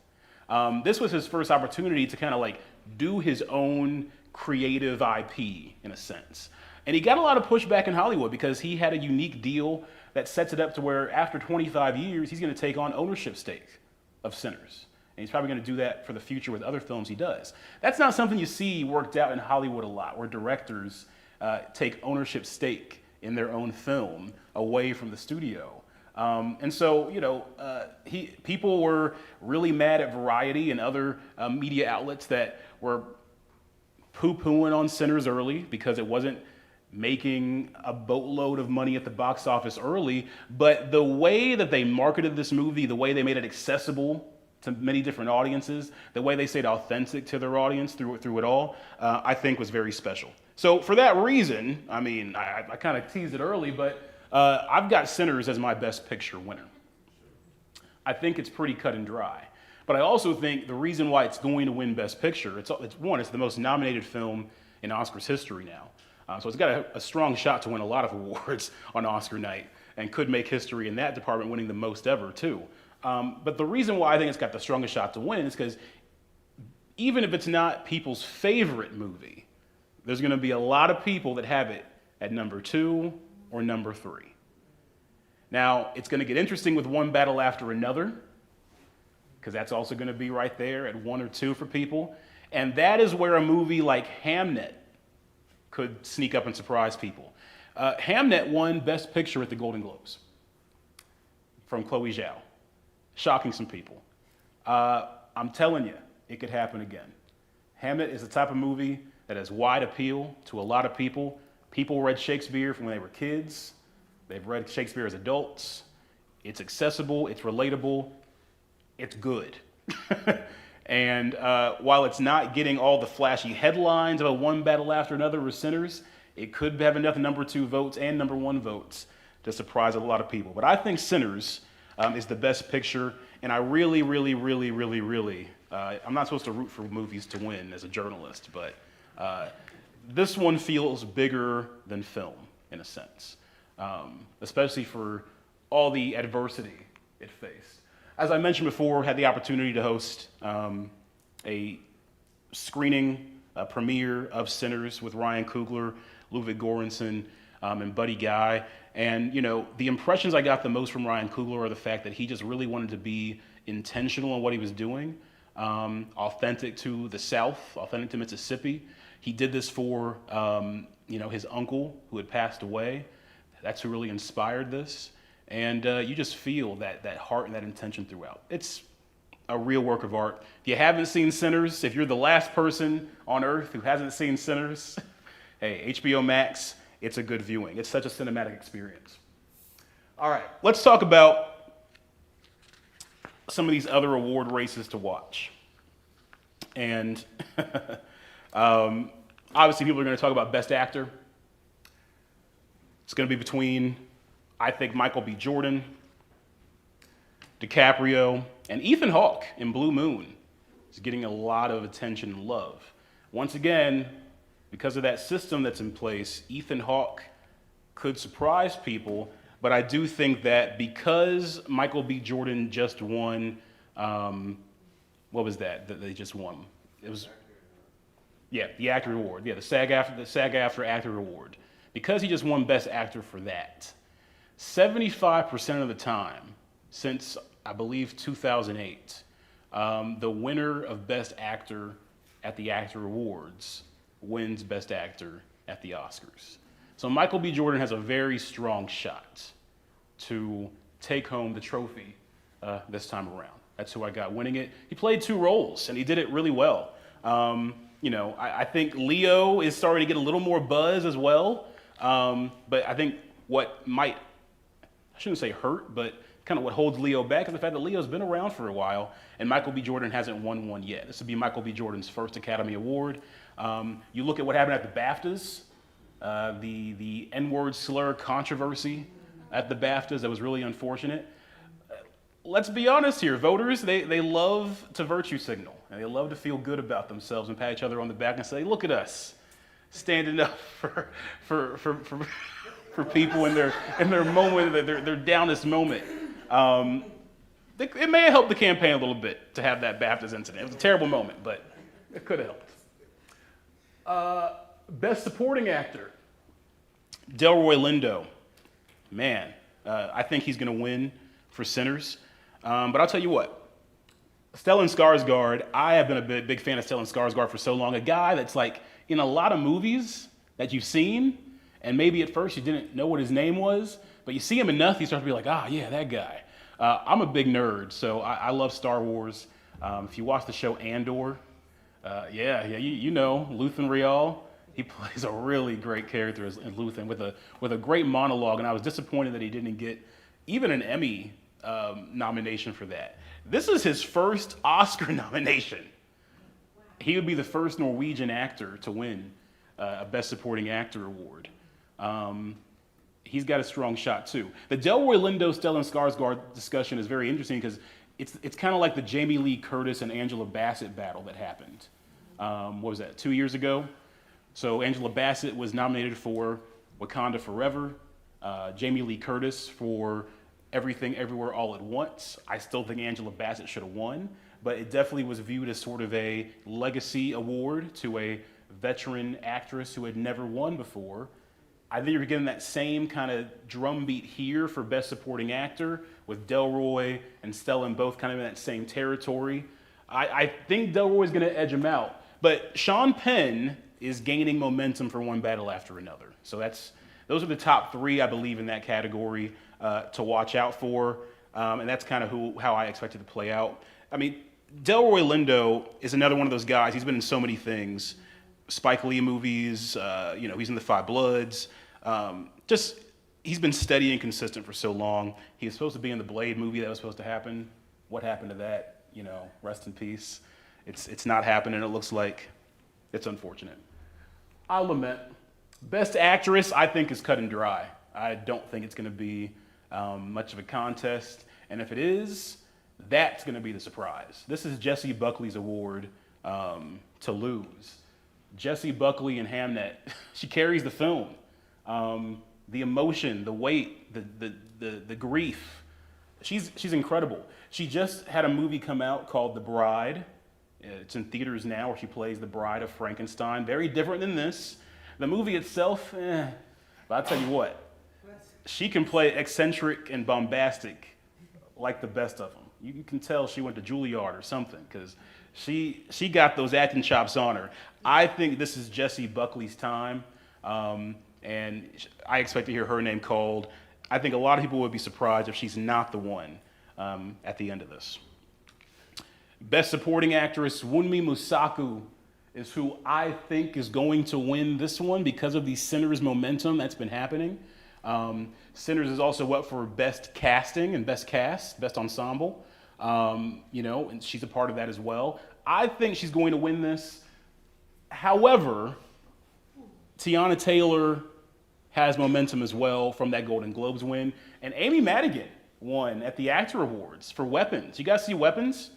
This was his first opportunity to kind of like do his own creative IP, in a sense. And he got a lot of pushback in Hollywood because he had a unique deal that sets it up to where after 25 years, he's gonna take on ownership stake of Sinners. And he's probably gonna do that for the future with other films he does. That's not something you see worked out in Hollywood a lot, where directors take ownership stake in their own film away from the studio. And so, people were really mad at Variety and other media outlets that were poo-pooing on Sinners early because it wasn't making a boatload of money at the box office early, but the way that they marketed this movie, the way they made it accessible to many different audiences, the way they stayed authentic to their audience through it all, I think was very special. So for that reason, I mean, I kind of teased it early, but I've got Sinners as my Best Picture winner. I think it's pretty cut and dry. But I also think the reason why it's going to win Best Picture, it's the most nominated film in Oscars history now. So it's got a strong shot to win a lot of awards on Oscar night and could make history in that department, winning the most ever too. But the reason why I think it's got the strongest shot to win is because even if it's not people's favorite movie, there's going to be a lot of people that have it at number 2 or number 3. Now, it's going to get interesting with One Battle After Another, because that's also going to be right there at 1 or 2 for people. And that is where a movie like Hamnet could sneak up and surprise people. Hamnet won Best Picture at the Golden Globes from Chloe Zhao, shocking some people. I'm telling you, it could happen again. Hamnet is the type of movie that has wide appeal to a lot of people. People read Shakespeare from when they were kids. They've read Shakespeare as adults. It's accessible, it's relatable, it's good. And while it's not getting all the flashy headlines of a One Battle After Another or Sinners, it could have enough number 2 votes and number 1 votes to surprise a lot of people. But I think Sinners is the Best Picture, and I really, I'm not supposed to root for movies to win as a journalist, but this one feels bigger than film in a sense, especially for all the adversity it faced. As I mentioned before, had the opportunity to host a screening, premiere of Sinners with Ryan Coogler, Ludwig Göransson, and Buddy Guy. And you know, the impressions I got the most from Ryan Coogler are the fact that he just really wanted to be intentional in what he was doing, authentic to the South, authentic to Mississippi. He did this for his uncle who had passed away. That's who really inspired this. And you just feel that heart and that intention throughout. It's a real work of art. If you haven't seen Sinners, if you're the last person on earth who hasn't seen Sinners, hey, HBO Max, it's a good viewing. It's such a cinematic experience. All right, let's talk about some of these other award races to watch. And obviously people are going to talk about Best Actor. It's going to be between, I think, Michael B. Jordan, DiCaprio, and Ethan Hawke in Blue Moon is getting a lot of attention and love. Once again, because of that system that's in place, Ethan Hawke could surprise people, but I do think that because Michael B. Jordan just won, what was that they just won? It was, yeah, the Actor Award, yeah, the SAG-AFTRA Actor Award. Because he just won Best Actor for that, 75% of the time since, I believe, 2008, the winner of Best Actor at the Actor Awards wins Best Actor at the Oscars. So Michael B. Jordan has a very strong shot to take home the trophy this time around. That's who I got winning it. He played 2 roles, and he did it really well. I think Leo is starting to get a little more buzz as well. But I think what might, I shouldn't say hurt, but kind of what holds Leo back is the fact that Leo's been around for a while, and Michael B. Jordan hasn't won one yet. This would be Michael B. Jordan's first Academy Award. You look at what happened at the BAFTAs, the N-word slur controversy at the BAFTAs, that was really unfortunate. Let's be honest here, voters, they love to virtue signal, and they love to feel good about themselves and pat each other on the back and say, look at us, standing up for people in their moment, their downest moment. It may have helped the campaign a little bit to have that BAFTAs incident. It was a terrible moment, but it could have helped. Best Supporting Actor, Delroy Lindo. Man, I think he's going to win for Sinners. But I'll tell you what, Stellan Skarsgård, I have been a big fan of Stellan Skarsgård for so long. A guy that's like in a lot of movies that you've seen, and maybe at first you didn't know what his name was, but you see him enough, you start to be like, yeah, that guy. I'm a big nerd, so I love Star Wars. If you watch the show Andor, You know, Luthen Rial. He plays a really great character as Luthen with a great monologue, and I was disappointed that he didn't get even an Emmy nomination for that. This is his first Oscar nomination. He would be the first Norwegian actor to win a Best Supporting Actor award. He's got a strong shot too. The Delroy Lindo, Stellan Skarsgård discussion is very interesting because it's kind of like the Jamie Lee Curtis and Angela Bassett battle that happened. What was that, 2 years ago? So Angela Bassett was nominated for Wakanda Forever, Jamie Lee Curtis for Everything Everywhere All at Once. I still think Angela Bassett should have won, but it definitely was viewed as sort of a legacy award to a veteran actress who had never won before. I think you're getting that same kind of drumbeat here for Best Supporting Actor, with Delroy and Stellan both kind of in that same territory. I think Delroy's going to edge him out, but Sean Penn is gaining momentum for One Battle After Another. So those are the top three, I believe, in that category to watch out for, and that's kind of how I expect it to play out. I mean, Delroy Lindo is another one of those guys. He's been in so many things, Spike Lee movies. He's in The Five Bloods. He's been steady and consistent for so long. He was supposed to be in the Blade movie that was supposed to happen. What happened to that? Rest in peace. It's not happening. It looks like it's unfortunate. I'll lament. Best Actress, I think, is cut and dry. I don't think it's going to be much of a contest, and if it is, that's going to be the surprise. This is Jessie Buckley's award to lose. Jessie Buckley in Hamnet, she carries the film. The emotion, the weight, the grief. She's incredible. She just had a movie come out called The Bride. It's in theaters now, where she plays the bride of Frankenstein. Very different than this. The movie itself, but I'll tell you what, she can play eccentric and bombastic like the best of them. You can tell she went to Juilliard or something, because she got those acting chops on her. I think this is Jessie Buckley's time, and I expect to hear her name called. I think a lot of people would be surprised if she's not the one at the end of this. Best Supporting Actress, Wunmi Musaku is who I think is going to win this one because of the Sinners momentum that's been happening. Sinners is also up for Best Casting and Best Cast, Best Ensemble, and she's a part of that as well. I think she's going to win this. However, Tiana Taylor has momentum as well from that Golden Globes win. And Amy Madigan won at the Actor Awards for Weapons. You guys see Weapons?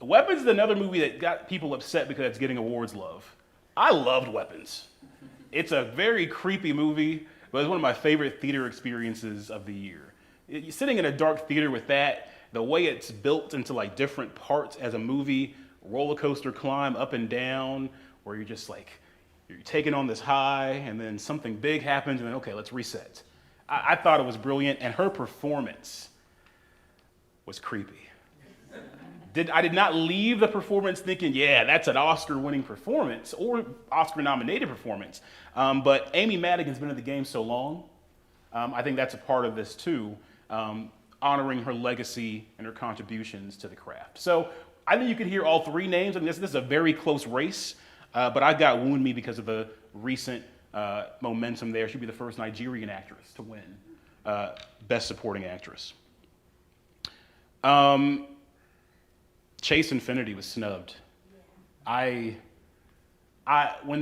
Weapons is another movie that got people upset because it's getting awards love. I loved Weapons. It's a very creepy movie, but it's one of my favorite theater experiences of the year. You're sitting in a dark theater with that, the way it's built into like different parts as a movie, roller coaster climb up and down, where you're just like, you're taking on this high, and then something big happens, and then, okay, let's reset. I thought it was brilliant, and her performance was creepy. I did not leave the performance thinking, yeah, that's an Oscar-winning performance or Oscar-nominated performance. But Amy Madigan's been in the game so long. I think that's a part of this too, honoring her legacy and her contributions to the craft. So I think you could hear all three names. I mean, this is a very close race, but I got Wunmi because of the recent momentum there. She'd be the first Nigerian actress to win Best Supporting Actress. Chase Infinity was snubbed. When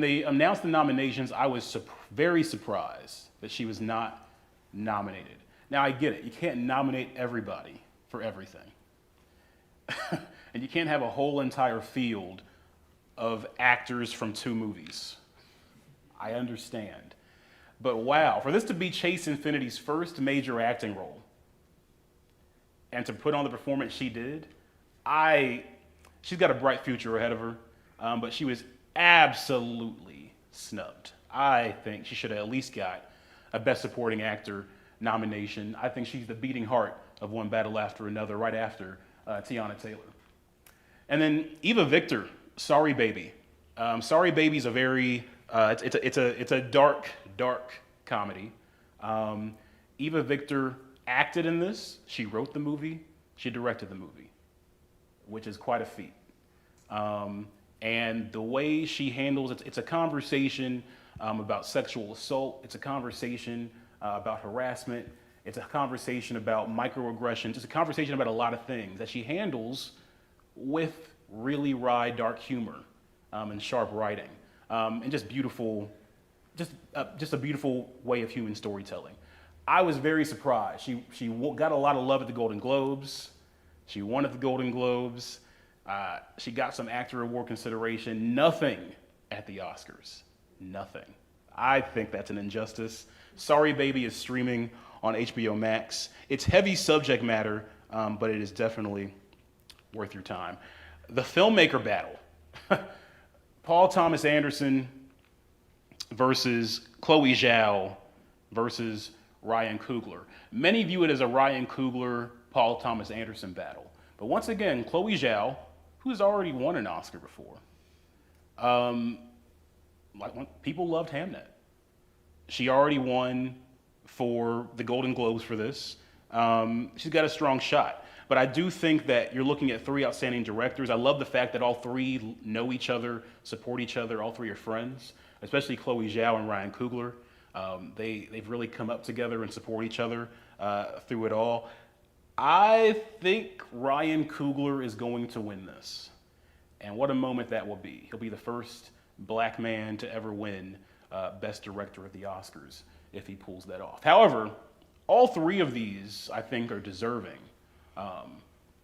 they announced the nominations, I was very surprised that she was not nominated. Now, I get it. You can't nominate everybody for everything. And you can't have a whole entire field of actors from 2 movies. I understand. But wow, for this to be Chase Infinity's first major acting role, and to put on the performance she did, she's got a bright future ahead of her, but she was absolutely snubbed. I think she should have at least got a Best Supporting Actor nomination. I think she's the beating heart of One Battle After Another, right after Tiana Taylor. And then Eva Victor, Sorry Baby. Sorry Baby's a very, it's a dark comedy. Eva Victor acted in this. She wrote the movie. She directed the movie, which is quite a feat. And the way she handles it, it's a conversation about sexual assault. It's a conversation about harassment. It's a conversation about microaggressions. It's a conversation about a lot of things that she handles with really wry, dark humor and sharp writing, and just beautiful, just a beautiful way of human storytelling. I was very surprised. She got a lot of love at the Golden Globes. She won at the Golden Globes. She got some actor award consideration. Nothing at the Oscars. Nothing. I think that's an injustice. Sorry Baby is streaming on HBO Max. It's heavy subject matter, but it is definitely worth your time. The filmmaker battle. Paul Thomas Anderson versus Chloe Zhao versus Ryan Coogler. Many view it as a Ryan Coogler, Paul Thomas Anderson battle. But once again, Chloe Zhao, who's already won an Oscar before, people loved Hamnet. She already won for the Golden Globes for this. She's got a strong shot. But I do think that you're looking at three outstanding directors. I love the fact that all three know each other, support each other, all three are friends, especially Chloe Zhao and Ryan Coogler. They've really come up together and support each other through it all. I think Ryan Coogler is going to win this. And what a moment that will be. He'll be the first black man to ever win Best Director at the Oscars if he pulls that off. However, all three of these, I think, are deserving.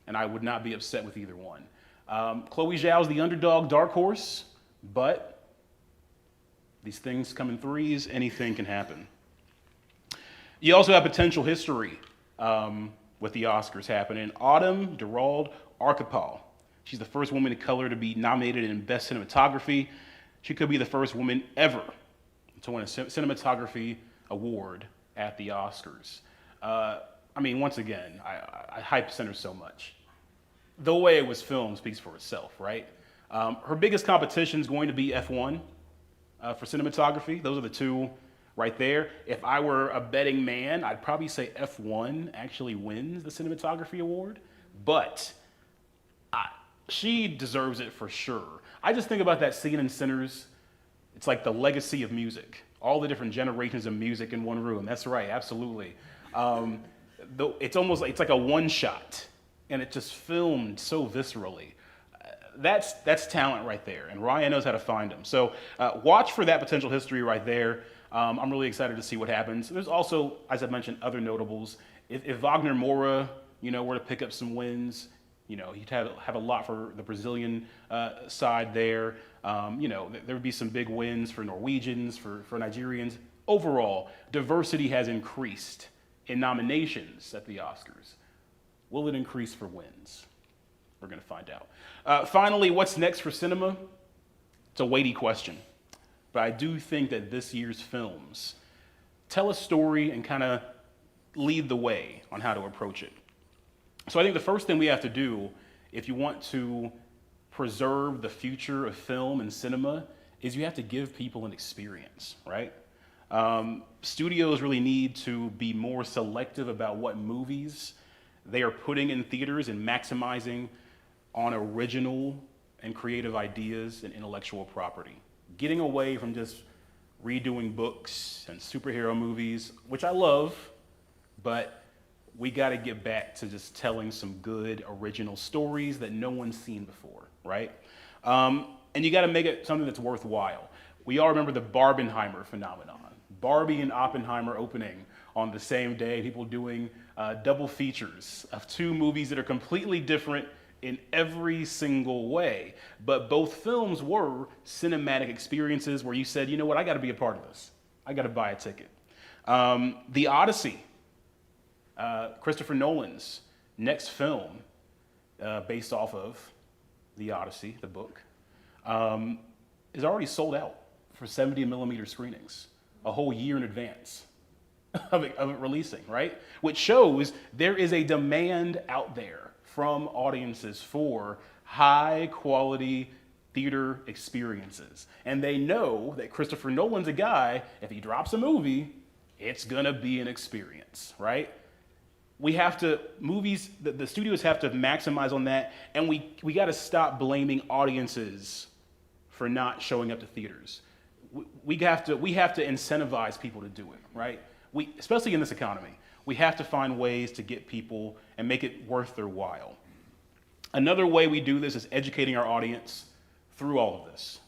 And I would not be upset with either one. Chloe Zhao's the underdog dark horse, but these things come in threes. Anything can happen. You also have potential history with the Oscars happening. Autumn Durald Archipel. She's the first woman of color to be nominated in Best Cinematography. She could be the first woman ever to win a cinematography award at the Oscars. I mean, once again, I hype Center so much. The way it was filmed speaks for itself, right? Her biggest competition is going to be F1 for cinematography. Those are the two right there. If I were a betting man, I'd probably say F1 actually wins the cinematography award, but she deserves it for sure. I just think about that scene in Sinners. It's like the legacy of music, all the different generations of music in one room. That's right, absolutely. It's almost like it's like a one shot, and it just filmed so viscerally. That's talent right there, and Ryan knows how to find them. So watch for that potential history right there. I'm really excited to see what happens. There's also, as I mentioned, other notables. If Wagner Moura, were to pick up some wins, he'd have a lot for the Brazilian side there. There would be some big wins for Norwegians, for Nigerians. Overall, diversity has increased in nominations at the Oscars. Will it increase for wins? We're going to find out. Finally, what's next for cinema? It's a weighty question. But I do think that this year's films tell a story and kind of lead the way on how to approach it. So I think the first thing we have to do, if you want to preserve the future of film and cinema, is you have to give people an experience, right? Studios really need to be more selective about what movies they are putting in theaters and maximizing on original and creative ideas and intellectual property. Getting away from just redoing books and superhero movies, which I love, but we got to get back to just telling some good original stories that no one's seen before, right? And you got to make it something that's worthwhile. We all remember the Barbenheimer phenomenon. Barbie and Oppenheimer opening on the same day, people doing double features of two movies that are completely different in every single way. But both films were cinematic experiences where you said, you know what, I got to be a part of this. I got to buy a ticket. The Odyssey, Christopher Nolan's next film based off of The Odyssey, the book, is already sold out for 70 millimeter screenings, a whole year in advance of it releasing, right? Which shows there is a demand out there from audiences for high quality theater experiences. And they know that Christopher Nolan's a guy, if he drops a movie, it's gonna be an experience, right? We have to, the studios have to maximize on that, and we gotta stop blaming audiences for not showing up to theaters. We have to incentivize people to do it, right? Especially in this economy, we have to find ways to get people and make it worth their while. Another way we do this is educating our audience through all of this.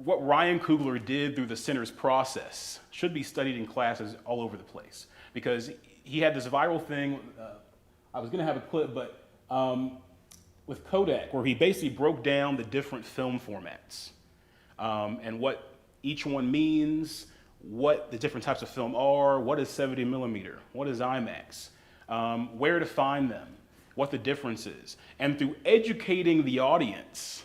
What Ryan Coogler did through the Center's process should be studied in classes all over the place, because he had this viral thing. I was going to have a clip, but with Kodak, where he basically broke down the different film formats and what each one means, what the different types of film are, what is 70 millimeter, what is IMAX, where to find them, what the difference is. And through educating the audience,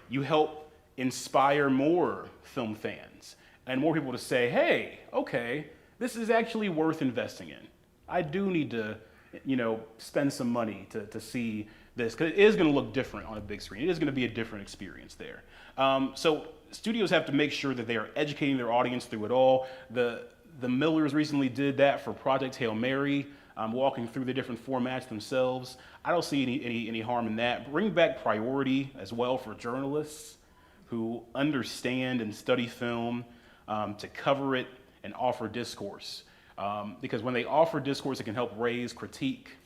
you help inspire more film fans and more people to say, hey, okay, this is actually worth investing in. I do need to, spend some money to see this, because it is going to look different on a big screen. It is going to be a different experience there. So studios have to make sure that they are educating their audience through it all. The Millers recently did that for Project Hail Mary, walking through the different formats themselves. I don't see any harm in that. Bring back priority as well for journalists who understand and study film to cover it and offer discourse. Because when they offer discourse, it can help raise critique,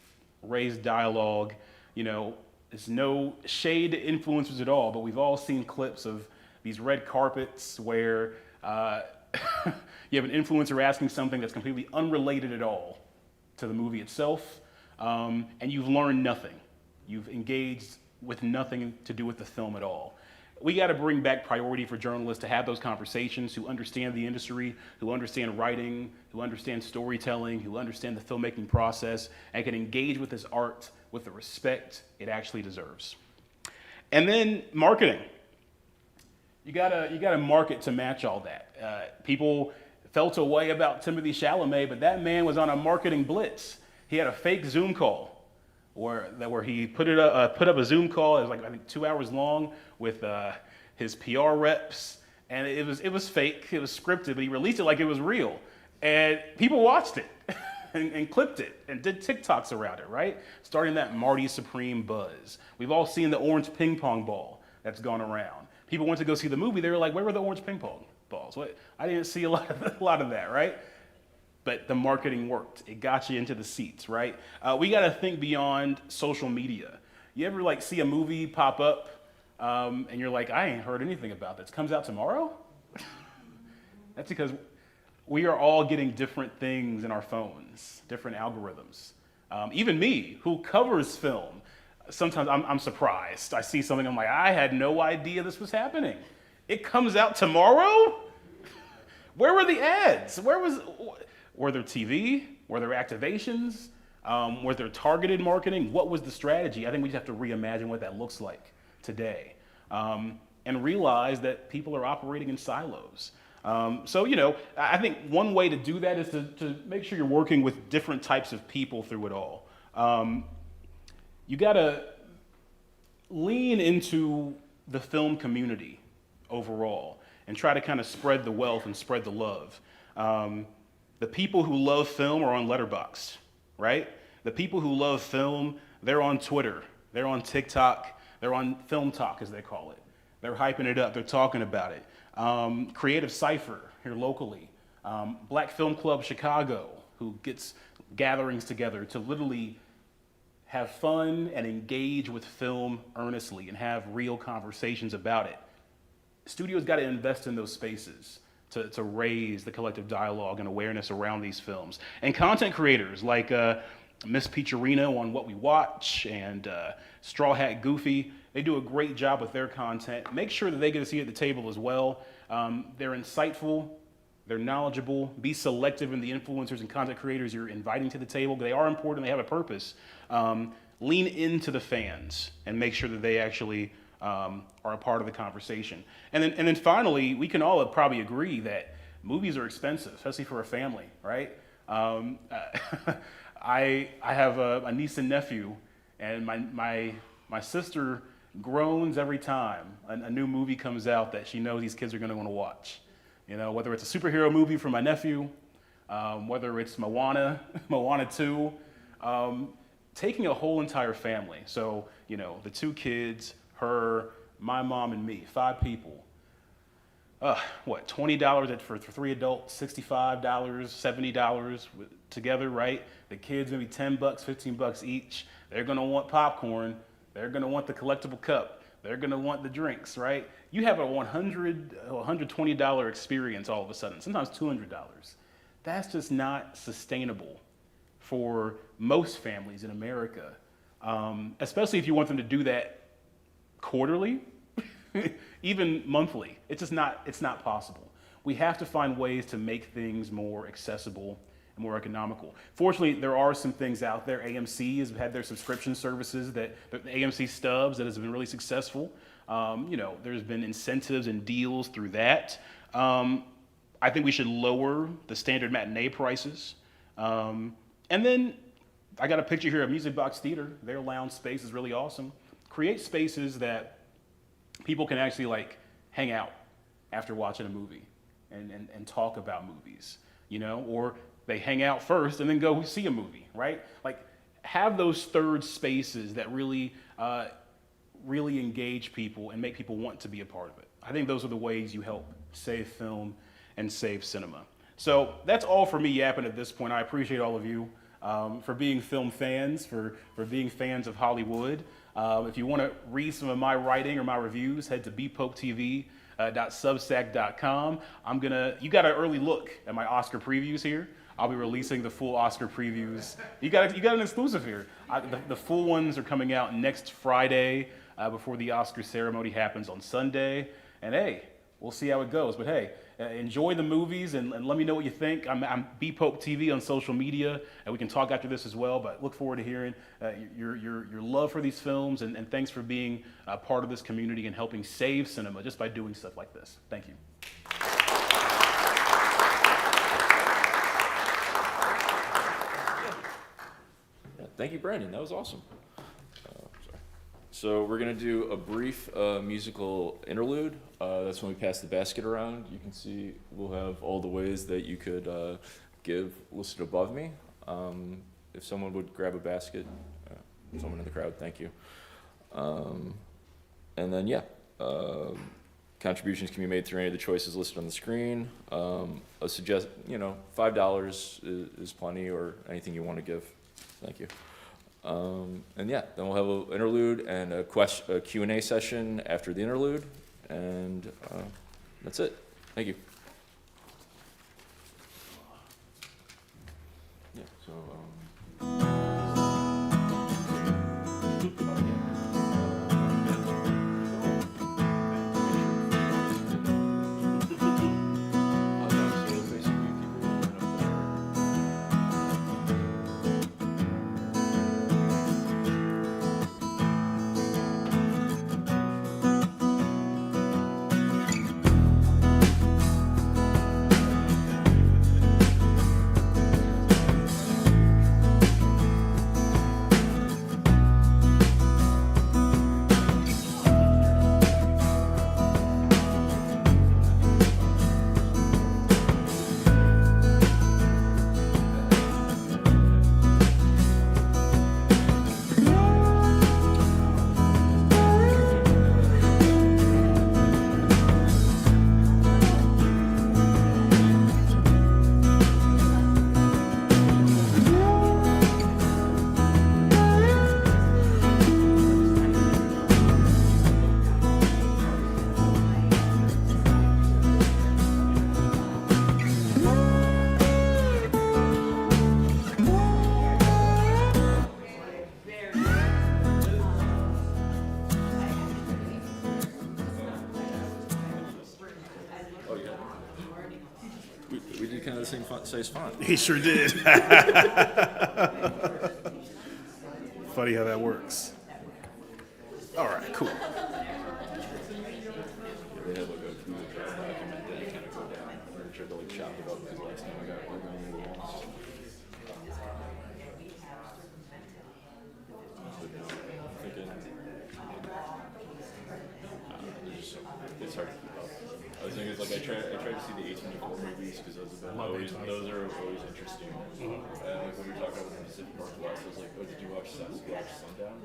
raise dialogue. There's no shade to influencers at all, but we've all seen clips of these red carpets where you have an influencer asking something that's completely unrelated at all to the movie itself, and you've learned nothing. You've engaged with nothing to do with the film at all. We got to bring back priority for journalists to have those conversations, who understand the industry, who understand writing, who understand storytelling, who understand the filmmaking process, and can engage with this art with the respect it actually deserves. And then marketing. You gotta market to match all that. People felt a way about Timothée Chalamet, but that man was on a marketing blitz. He had a fake Zoom call where he put up a Zoom call. It was I think 2 hours long with his PR reps, and it was fake. It was scripted, but he released it like it was real, and people watched it and clipped it and did TikToks around it, right? Starting that Marty Supreme buzz. We've all seen the orange ping pong ball that's gone around. People went to go see the movie. They were like, "Where were the orange ping pong balls?" What? I didn't see a lot of that, right? But the marketing worked. It got you into the seats, right? We got to think beyond social media. You ever see a movie pop up and you're like, I ain't heard anything about this. Comes out tomorrow? That's because we are all getting different things in our phones, different algorithms. Even me, who covers film, sometimes I'm surprised. I see something, I'm like, I had no idea this was happening. It comes out tomorrow? Where were the ads? Were there TV? Were there activations? Were there targeted marketing? What was the strategy? I think we just have to reimagine what that looks like today, and realize that people are operating in silos. I think one way to do that is to make sure you're working with different types of people through it all. You gotta lean into the film community overall and try to kind of spread the wealth and spread the love. The people who love film are on Letterboxd, right? The people who love film, they're on Twitter, they're on TikTok, they're on Film Talk, as they call it. They're hyping it up, they're talking about it. Creative Cypher here locally. Black Film Club Chicago, who gets gatherings together to literally have fun and engage with film earnestly and have real conversations about it. Studios got to invest in those spaces to raise the collective dialogue and awareness around these films. And content creators like Miss Peacherino on What We Watch and Straw Hat Goofy, they do a great job with their content. Make sure that they get a seat at the table as well. They're insightful, they're knowledgeable. Be selective in the influencers and content creators you're inviting to the table. They are important, they have a purpose. Lean into the fans and make sure that they actually are a part of the conversation. And then finally, we can all probably agree that movies are expensive, especially for a family, right? I have a niece and nephew, and my sister groans every time a new movie comes out that she knows these kids are going to want to watch. Whether it's a superhero movie for my nephew, whether it's Moana 2, taking a whole entire family. So, the two kids, her, my mom and me, 5 people. What, $20 for 3 adults, $65, $70 together, right? The kids maybe $10, $15 each. They're gonna want popcorn. They're gonna want the collectible cup. They're gonna want the drinks, right? You have a $120 experience all of a sudden, sometimes $200. That's just not sustainable for most families in America, especially if you want them to do that quarterly, even monthly. It's not possible. We have to find ways to make things more accessible and more economical. Fortunately, there are some things out there. AMC has had their subscription services, the AMC Stubs, that has been really successful. There's been incentives and deals through that. I think we should lower the standard matinee prices. And then I got a picture here of Music Box Theater. Their lounge space is really awesome. Create spaces that people can actually hang out after watching a movie and talk about movies, or they hang out first and then go see a movie, right? Have those third spaces that really engage people and make people want to be a part of it. I think those are the ways you help save film and save cinema. So that's all for me yapping at this point. I appreciate all of you for being film fans, for being fans of Hollywood. If you want to read some of my writing or my reviews, head to bpoketv.substack.com. You got an early look at my Oscar previews here. I'll be releasing the full Oscar previews. You got an exclusive here. The full ones are coming out next Friday before the Oscar ceremony happens on Sunday. And hey, we'll see how it goes. But hey, enjoy the movies and let me know what you think. I'm bpoketv on social media, and we can talk after this as well. But look forward to hearing your love for these films, and thanks for being a part of this community and helping save cinema just by doing stuff like this. Thank you. Thank you, Brandon. That was awesome. Sorry. So we're going to do a brief musical interlude. That's when we pass the basket around. You can see we'll have all the ways that you could give listed above me. If someone would grab a basket, someone in the crowd, thank you. And then, contributions can be made through any of the choices listed on the screen. $5 is plenty, or anything you want to give. Thank you. Then we'll have an interlude and a Q&A session after the interlude, and that's it. Thank you. Yeah, so, we did kind of the same size font. He sure did. Funny how that works. All right, cool. They have like a Google Drive document that you kind of go down. I'm sure they'll chop it up, because last time I got one on the walls. It's hard to keep up. I was thinking, I try to see the A24 movies, because those are always interesting. Like when we were talking about the Pacific Northwest, I was like, oh, did you watch Sundown?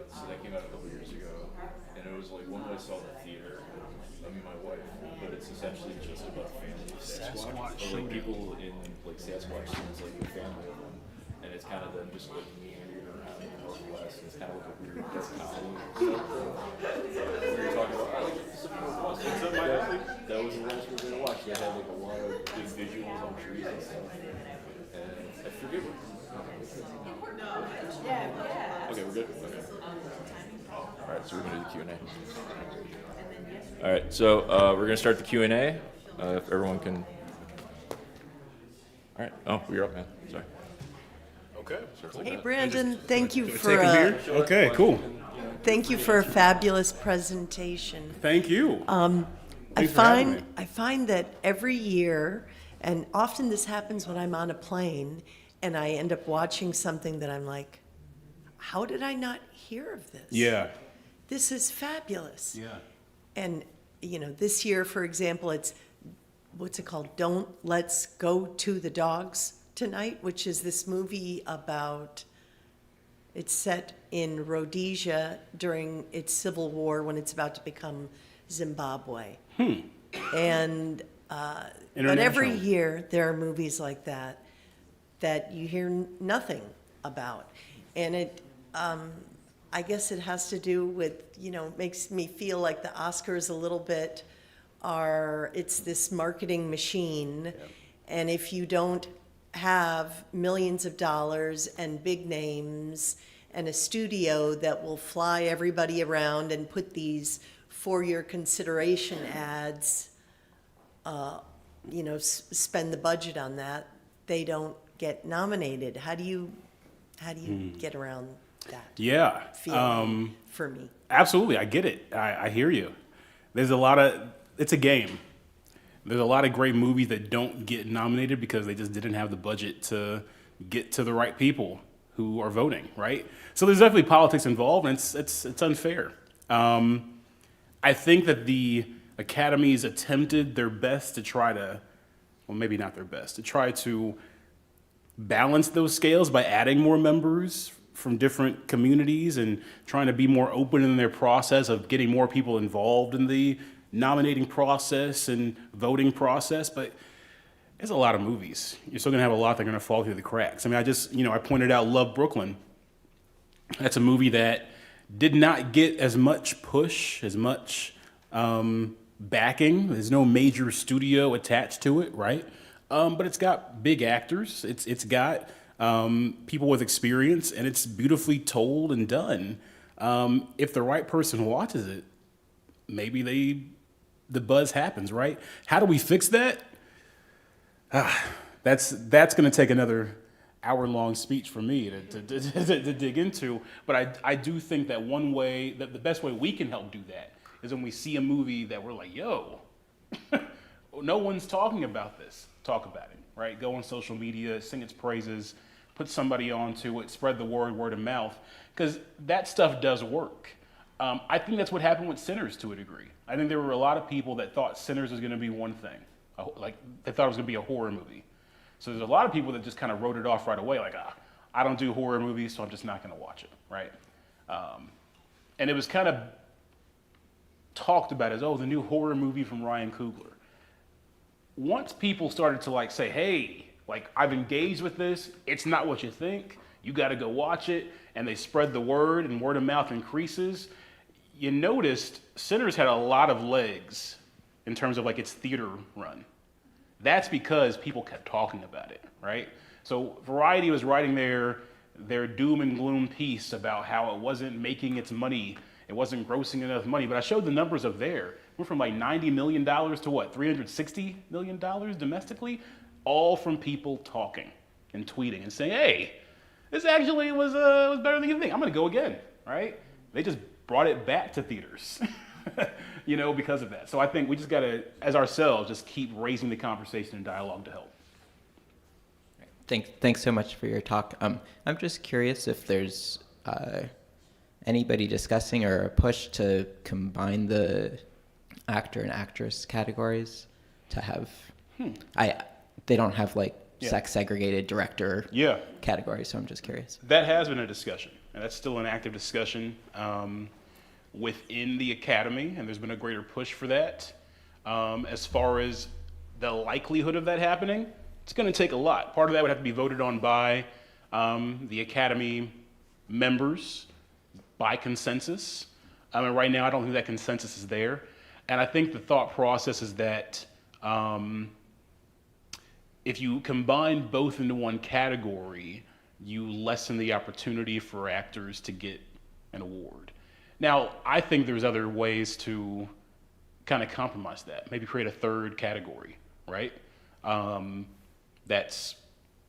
So that came out a couple years ago, and it was like one that I saw in the theater. I mean, my wife, but it's essentially just about family Sasquatch. Or, like people in like Sasquatch scenes, like the family of them, and it's kind of them just like meandering around in the Northwest. And it's kind of like a weird death comedy. We were talking about like that was the last we were gonna watch. They had like a lot of big visuals on trees and stuff. And I forget what. Okay, we're good. Okay. All right, so we're gonna do the Q&A. All right, so we're gonna start the Q&A. If everyone can. All right. Oh, you're up, man. Sorry. Okay. Hey, Brandon, thank you for Okay, cool. thank you for a fabulous presentation. Thank you. I Thanks for having me. find that every year, and often this happens when I'm on a plane, and I end up watching something that I'm like, how did I not hear of this? Yeah. This is fabulous. Yeah. And, this year, for example, it's, what's it called? Don't Let's Go to the Dogs Tonight, which is this movie about, it's set in Rhodesia during its civil war when it's about to become Zimbabwe. And, but every International. year there are movies like that you hear nothing about. And it, I guess it has to do with, makes me feel like the Oscars a little bit it's this marketing machine. And if you don't have millions of dollars and big names and a studio that will fly everybody around and put these for your consideration ads, spend the budget on that, they don't get nominated. How do you get around that Yeah. feeling for me? Absolutely, I get it. I hear you. It's a game. There's a lot of great movies that don't get nominated because they just didn't have the budget to get to the right people who are voting, right? So there's definitely politics involved, and it's unfair. I think that the academies attempted their best to try to, well, maybe not their best, to try to balance those scales by adding more members from different communities and trying to be more open in their process of getting more people involved in the nominating process and voting process. But there's a lot of movies. You're still gonna have a lot that are gonna fall through the cracks. I mean, I pointed out Love, Brooklyn. That's a movie that did not get as much push, as much backing. There's no major studio attached to it, right? But it's got big actors. It's got people with experience, and it's beautifully told and done. If the right person watches it, maybe the buzz happens, right? How do we fix that? That's going to take another hour-long speech for me to dig into. But I do think that one way, that the best way we can help do that is when we see a movie that we're like, yo, no one's talking about this. Talk about it, right? Go on social media, sing its praises, put somebody onto it, spread the word of mouth, because that stuff does work. I think that's what happened with Sinners to a degree. I think there were a lot of people that thought Sinners was going to be one thing. Like, they thought it was going to be a horror movie. So there's a lot of people that just kind of wrote it off right away, like, I don't do horror movies, so I'm just not going to watch it, right? And it was kind of talked about as, the new horror movie from Ryan Coogler. Once people started to say, hey, I've engaged with this, it's not what you think, you got to go watch it, and they spread the word and word of mouth increases, you noticed Sinners had a lot of legs in terms of its theater run. That's because people kept talking about it, right? So Variety was writing their doom and gloom piece about how it wasn't making its money, it wasn't grossing enough money, but I showed the numbers of there. Went from $90 million to what, $360 million domestically? All from people talking and tweeting and saying, hey, this actually was better than you think. I'm gonna go again, right? They just brought it back to theaters, because of that. So I think we just gotta, as ourselves, just keep raising the conversation and dialogue to help. Thanks so much for your talk. I'm just curious if there's anybody discussing or a push to combine the actor and actress categories to have, they don't have sex segregated director Yeah. category. So I'm just curious. That has been a discussion, and that's still an active discussion within the Academy, and there's been a greater push for that. As far as the likelihood of that happening, it's going to take a lot. Part of that would have to be voted on by the Academy members by consensus. And right now, I don't think that consensus is there. And I think the thought process is that if you combine both into one category, you lessen the opportunity for actors to get an award. Now, I think there's other ways to kind of compromise that. Maybe create a third category, right? That's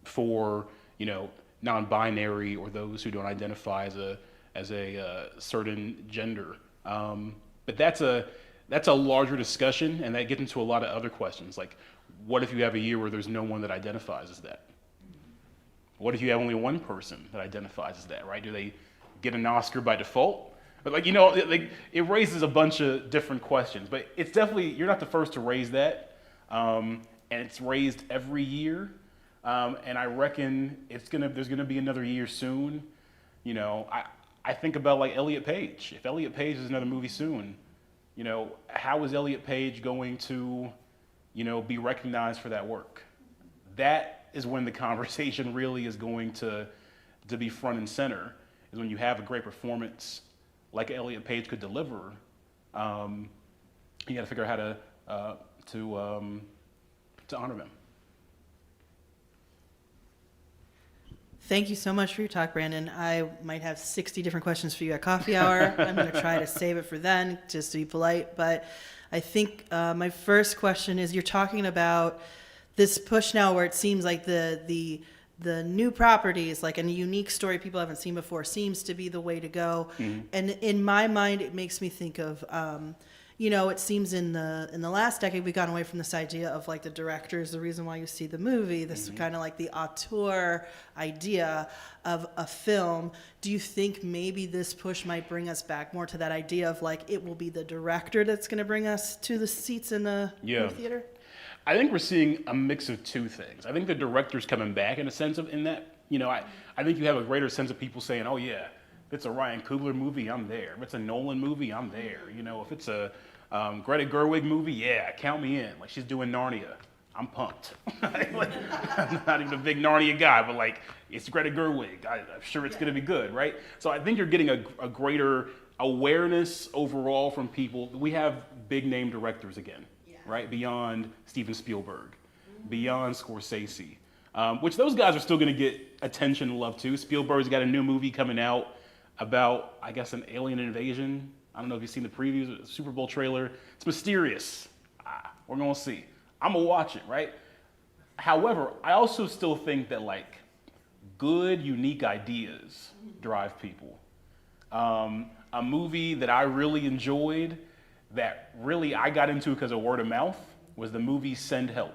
for, you know, non-binary or those who don't identify as a certain gender. But that's a larger discussion, and that gets into a lot of other questions. Like, what if you have a year where there's no one that identifies as that? What if you have only one person that identifies as that, right? Do they get an Oscar by default? But like, you know, it raises a bunch of different questions. But it's definitely, you're not the first to raise that. And it's raised every year. And I reckon there's gonna be another year soon. You know, I think about like Elliot Page. If Elliot Page is another movie soon, you know, how is Elliot Page going to, you know, be recognized for that work? That is when the conversation really is going to be front and center, is when you have a great performance like Elliot Page could deliver. You got to figure out how to honor them. Thank you so much for your talk, Brandon. I might have 60 different questions for you at coffee hour. I'm going to try to save it for then, just to be polite. But I think my first question is, you're talking about this push now where it seems like the new properties, like a unique story people haven't seen before, seems to be the way to go. Mm-hmm. And in my mind, it makes me think of, you know, it seems in the last decade we've gone away from this idea of like the director is the reason why you see the movie. This is kind of like the auteur idea of a film. Do you think maybe this push might bring us back more to that idea of like it will be the director that's going to bring us to the seats in the movie theater? I think we're seeing a mix of two things. I think the director's coming back in a sense of, in that, you know, I think you have a greater sense of people saying, oh yeah, if it's a Ryan Coogler movie, I'm there. If it's a Nolan movie, I'm there. You know, if it's a Greta Gerwig movie, yeah, count me in. Like, she's doing Narnia, I'm pumped. Like, I'm not even a big Narnia guy, but like, it's Greta Gerwig. I'm sure it's gonna be good, right? So I think you're getting a greater awareness overall from people. We have big name directors again. Right, beyond Steven Spielberg, beyond Scorsese, which those guys are still going to get attention and love too. Spielberg's got a new movie coming out about, I guess, an alien invasion. I don't know if you've seen the previews, the Super Bowl trailer. It's mysterious. We're going to see. I'm going to watch it, right? However, I also still think that like good, unique ideas drive people. A movie that I really enjoyed, that really I got into because of word of mouth, was the movie Send Help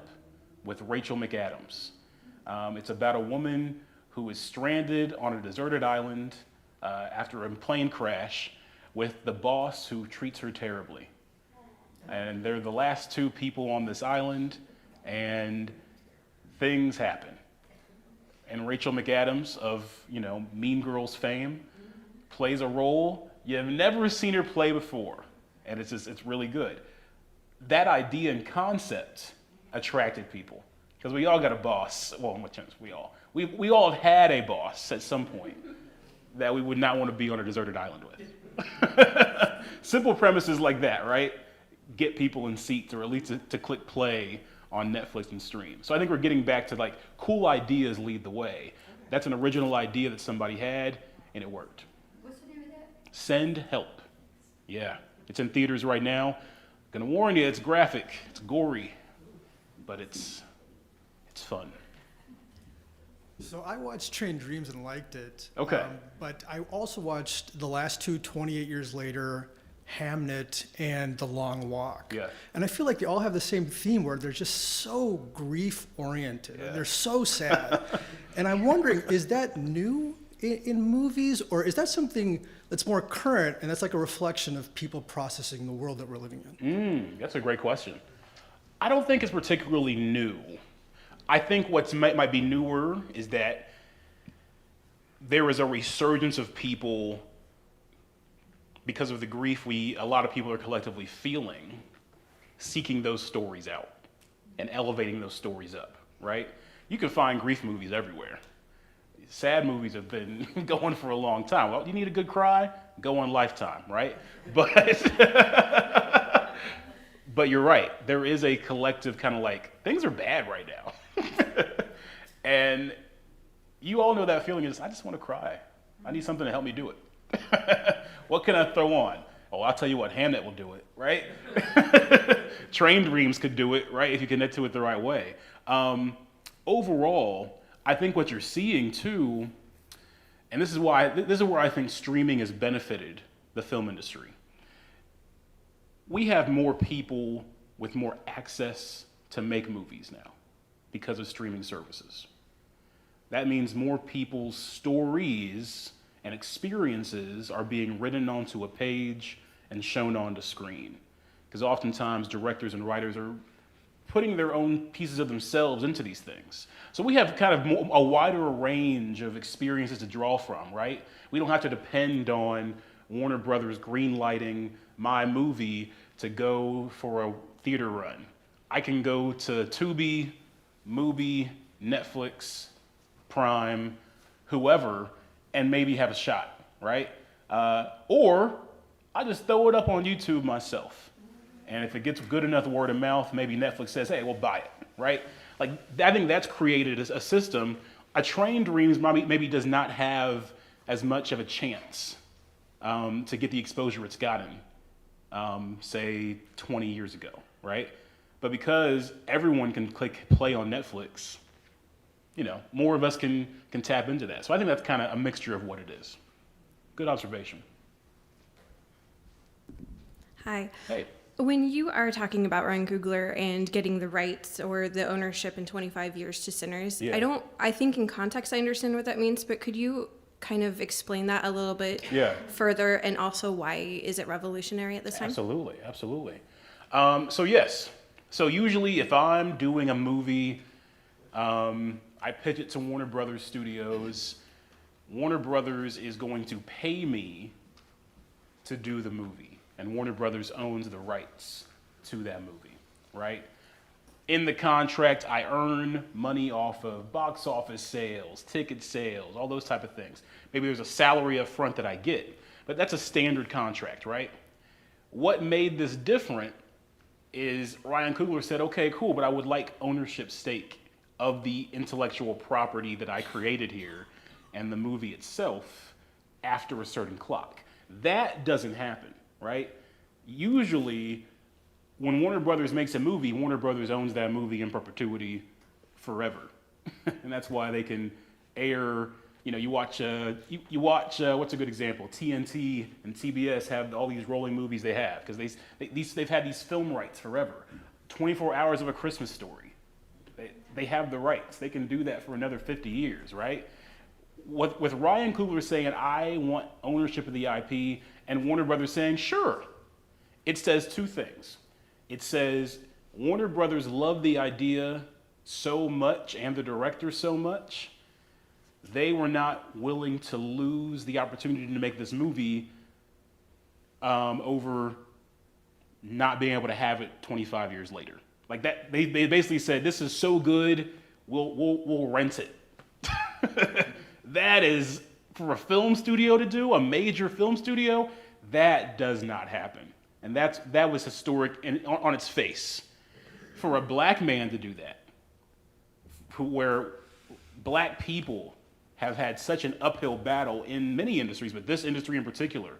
with Rachel McAdams. It's about a woman who is stranded on a deserted island after a plane crash with the boss who treats her terribly. And they're the last two people on this island, and things happen. And Rachel McAdams of, you know, Mean Girls fame plays a role you've never seen her play before. And it's really good. That idea and concept attracted people, because we all got a boss. Well, in what sense we all? We all have had a boss at some point that we would not want to be on a deserted island with. Simple premises like that, right? Get people in seats, or at least to click play on Netflix and stream. So I think we're getting back to like cool ideas lead the way. That's an original idea that somebody had, and it worked. What's the name of that? Send Help. Yeah. It's in theaters right now. Gonna warn you, it's graphic, it's gory, but it's fun. So I watched Train Dreams and liked it. Okay. But I also watched the last two, 28 years later, Hamnet and The Long Walk. Yeah. And I feel like they all have the same theme where they're just so grief-oriented. Yeah. They're so sad. And I'm wondering, is that new in movies, or is that something that's more current, and that's like a reflection of people processing the world that we're living in? That's a great question. I don't think it's particularly new. I think what's might be newer is that there is a resurgence of people because of the grief a lot of people are collectively feeling, seeking those stories out and elevating those stories up, right? You can find grief movies everywhere. Sad movies have been going for a long time. Well, you need a good cry? Go on Lifetime, right? But you're right. There is a collective kind of like, things are bad right now. And you all know that feeling is, I just want to cry. I need something to help me do it. What can I throw on? Oh, I'll tell you what, Hamnet will do it, right? Train Dreams could do it, right, if you connect to it the right way. Overall, I think what you're seeing too, and this is where I think streaming has benefited the film industry. We have more people with more access to make movies now because of streaming services. That means more people's stories and experiences are being written onto a page and shown on the screen. Because oftentimes directors and writers are putting their own pieces of themselves into these things. So we have kind of a wider range of experiences to draw from, right? We don't have to depend on Warner Brothers greenlighting my movie to go for a theater run. I can go to Tubi, Mubi, Netflix, Prime, whoever, and maybe have a shot, right? Or I just throw it up on YouTube myself. And if it gets good enough word of mouth, maybe Netflix says, hey, we'll buy it, right? Like, I think that's created a system. A Train Dreams maybe does not have as much of a chance to get the exposure it's gotten, say, 20 years ago, right? But because everyone can click play on Netflix, you know, more of us can tap into that. So I think that's kind of a mixture of what it is. Good observation. Hi. Hey. When you are talking about Ryan Coogler and getting the rights or the ownership in 25 years to Sinners, Yeah. I think in context I understand what that means, but could you kind of explain that a little bit further, and also why is it revolutionary at this time? Absolutely, absolutely. So yes, so usually if I'm doing a movie, I pitch it to Warner Brothers Studios. Warner Brothers is going to pay me to do the movie. And Warner Brothers owns the rights to that movie, right? In the contract, I earn money off of box office sales, ticket sales, all those type of things. Maybe there's a salary up front that I get, but that's a standard contract, right? What made this different is Ryan Coogler said, okay, cool, but I would like ownership stake of the intellectual property that I created here and the movie itself after a certain clock. That doesn't happen. Right? Usually, when Warner Brothers makes a movie, Warner Brothers owns that movie in perpetuity forever. And that's why they can air, you know, you watch, what's a good example? TNT and TBS have all these rolling movies they have, because they've had these film rights forever. 24 Hours of a Christmas Story. They have the rights. They can do that for another 50 years, right? With Ryan Coogler saying, I want ownership of the IP, and Warner Brothers saying, sure, it says two things. It says Warner Brothers loved the idea so much and the director so much, they were not willing to lose the opportunity to make this movie over not being able to have it 25 years later. Like that, they basically said, this is so good, we'll rent it. That is, for a film studio to do, a major film studio, that does not happen. And that was historic on its face. For a black man to do that, where black people have had such an uphill battle in many industries, but this industry in particular,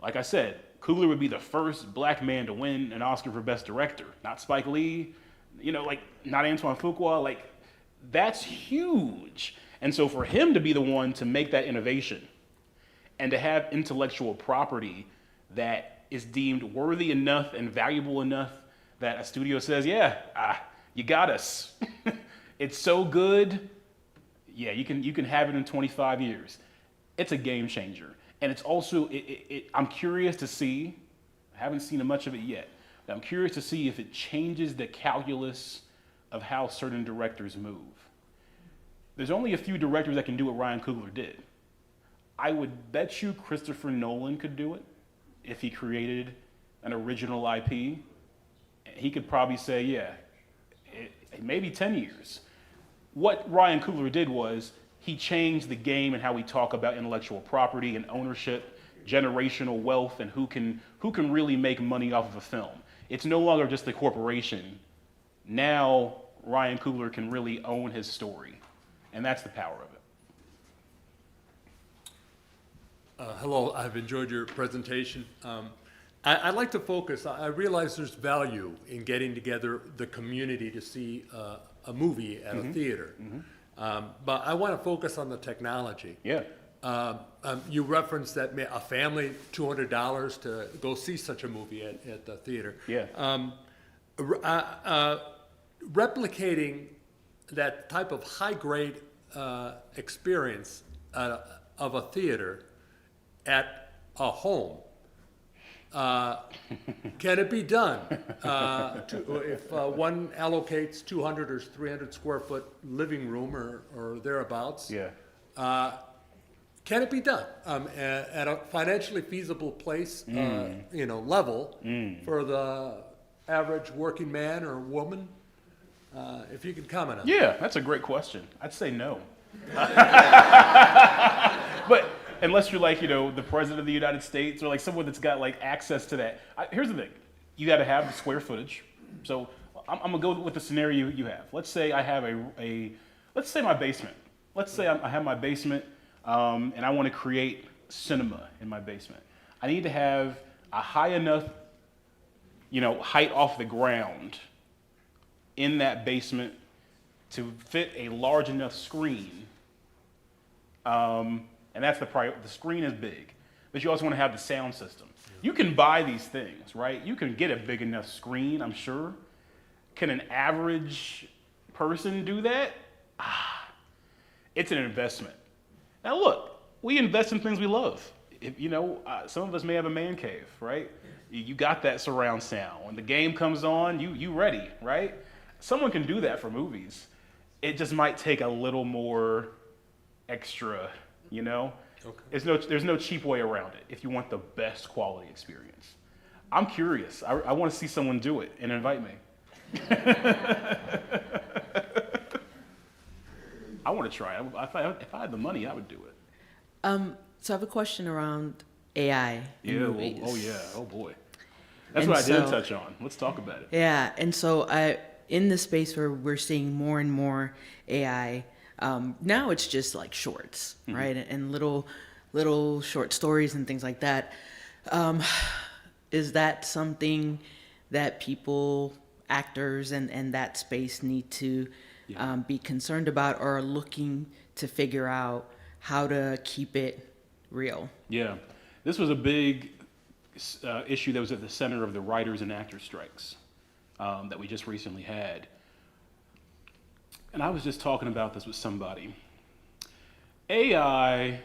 like I said, Coogler would be the first black man to win an Oscar for Best Director. Not Spike Lee, you know, like not Antoine Fuqua, like that's huge. And so for him to be the one to make that innovation and to have intellectual property that is deemed worthy enough and valuable enough that a studio says, yeah, you got us. It's so good. Yeah, you can have it in 25 years. It's a game changer. And it's also, I'm curious to see, I haven't seen much of it yet, but I'm curious to see if it changes the calculus of how certain directors move. There's only a few directors that can do what Ryan Coogler did. I would bet you Christopher Nolan could do it if he created an original IP. He could probably say, yeah, maybe 10 years. What Ryan Coogler did was he changed the game and how we talk about intellectual property and ownership, generational wealth, and who can really make money off of a film. It's no longer just the corporation. Now Ryan Coogler can really own his story, and that's the power of it. Hello, I've enjoyed your presentation. I'd like to focus, I realize there's value in getting together the community to see a movie at a theater. But I want to focus on the technology. Yeah. You referenced that a family, $200 to go see such a movie at the theater. Yeah. Replicating that type of high-grade experience of a theater at a home, can it be done? If one allocates 200 or 300 square foot living room or thereabouts, Yeah. Can it be done at a financially feasible place, level for the average working man or woman? If you could comment on that. Yeah, that's a great question. I'd say no. But unless you're like, the president of the United States or like someone that's got like access to that. Here's the thing. You got to have the square footage. So I'm going to go with the scenario you have. Let's say I have let's say my basement. Let's say I have my basement and I want to create cinema in my basement. I need to have a high enough, height off the ground in that basement to fit a large enough screen. And that's the screen is big, but you also want to have the sound system. You can buy these things, right? You can get a big enough screen, I'm sure. Can an average person do that? It's an investment. Now look, we invest in things we love. Some of us may have a man cave, right? You got that surround sound. When the game comes on, you ready, right? Someone can do that for movies. It just might take a little more extra, Okay. There's no cheap way around it if you want the best quality experience. I'm curious. I want to see someone do it and invite me. I want to try it. If I had the money, I would do it. So I have a question around AI in movies. Oh yeah. Oh boy. That's what I did touch on. Let's talk about it. Yeah, and so in the space where we're seeing more and more AI, now it's just like shorts, right? And little short stories and things like that. Is that something that people, actors and that space need to be concerned about or are looking to figure out how to keep it real? Yeah, this was a big issue that was at the center of the writers and actors strikes that we just recently had. And I was just talking about this with somebody. AI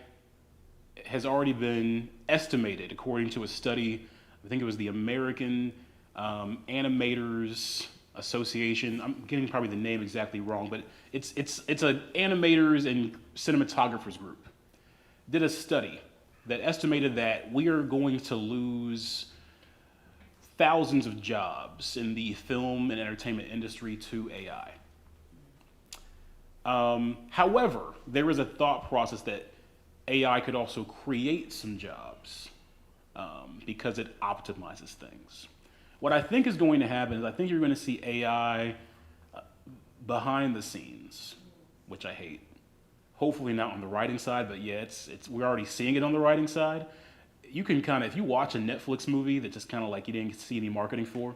has already been estimated, according to a study, I think it was the American Animators Association. I'm getting probably the name exactly wrong, but it's an animators and cinematographers group. Did a study that estimated that we are going to lose thousands of jobs in the film and entertainment industry to AI. However, there is a thought process that AI could also create some jobs because it optimizes things. What I think is going to happen is I think you're going to see AI behind the scenes, which I hate. Hopefully not on the writing side, but yeah, we're already seeing it on the writing side. You can if you watch a Netflix movie that just kind of like you didn't see any marketing for,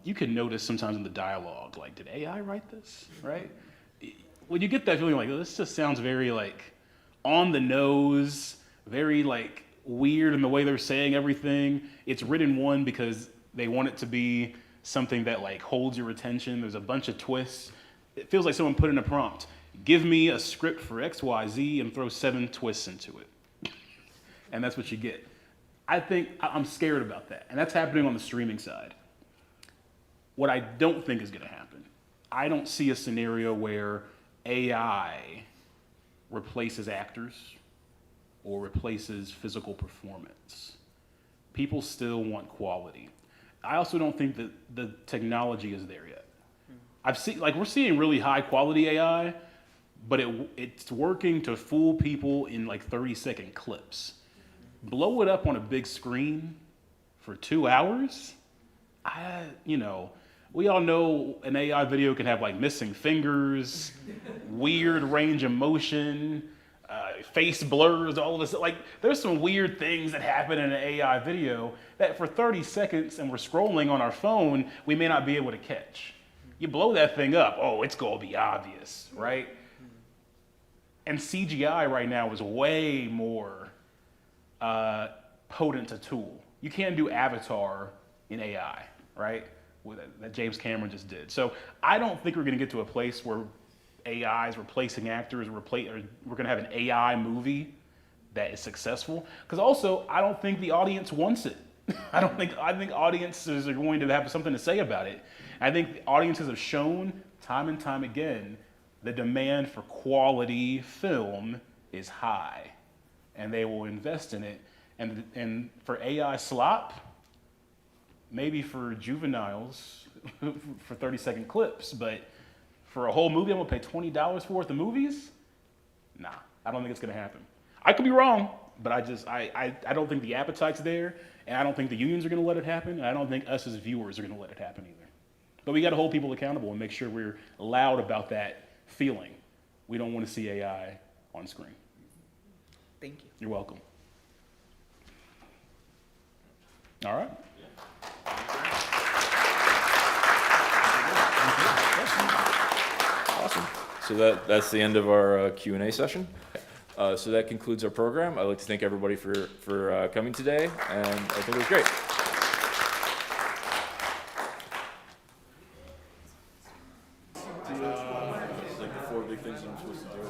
you can notice sometimes in the dialogue, like, did AI write this, right? When you get that feeling like, this just sounds very like on the nose, very like weird in the way they're saying everything. It's written because they want it to be something that like holds your attention. There's a bunch of twists. It feels like someone put in a prompt. Give me a script for XYZ and throw 7 twists into it. And that's what you get. I'm scared about that. And that's happening on the streaming side. What I don't think is going to happen I don't see a scenario where AI replaces actors or replaces physical performance. People still want quality. I also don't think that the technology is there yet. We're seeing really high quality AI, but it's working to fool people in like 30-second clips. Blow it up on a big screen for 2 hours. We all know an AI video can have like missing fingers, weird range of motion, face blurs, all of this. Like, there's some weird things that happen in an AI video that for 30 seconds and we're scrolling on our phone, we may not be able to catch. You blow that thing up, oh, it's gonna be obvious, right? And CGI right now is way more potent a tool. You can't do Avatar in AI, right? That James Cameron just did. So I don't think we're gonna get to a place where AI is replacing actors, or we're gonna have an AI movie that is successful. Because also, I don't think the audience wants it. I think audiences are going to have something to say about it. I think audiences have shown time and time again the demand for quality film is high, and they will invest in it. And for AI slop, maybe for juveniles, for 30-second clips, but for a whole movie I'm gonna pay $20 for at the movies? Nah, I don't think it's gonna happen. I could be wrong, but I don't think the appetite's there, and I don't think the unions are gonna let it happen, and I don't think us as viewers are gonna let it happen either. But we gotta hold people accountable and make sure we're loud about that feeling. We don't wanna see AI on screen. Thank you. You're welcome. All right. Awesome. So that's the end of our Q&A session. So that concludes our program. I'd like to thank everybody for coming today, and I think it was great. Like the 4 big things I'm supposed to do.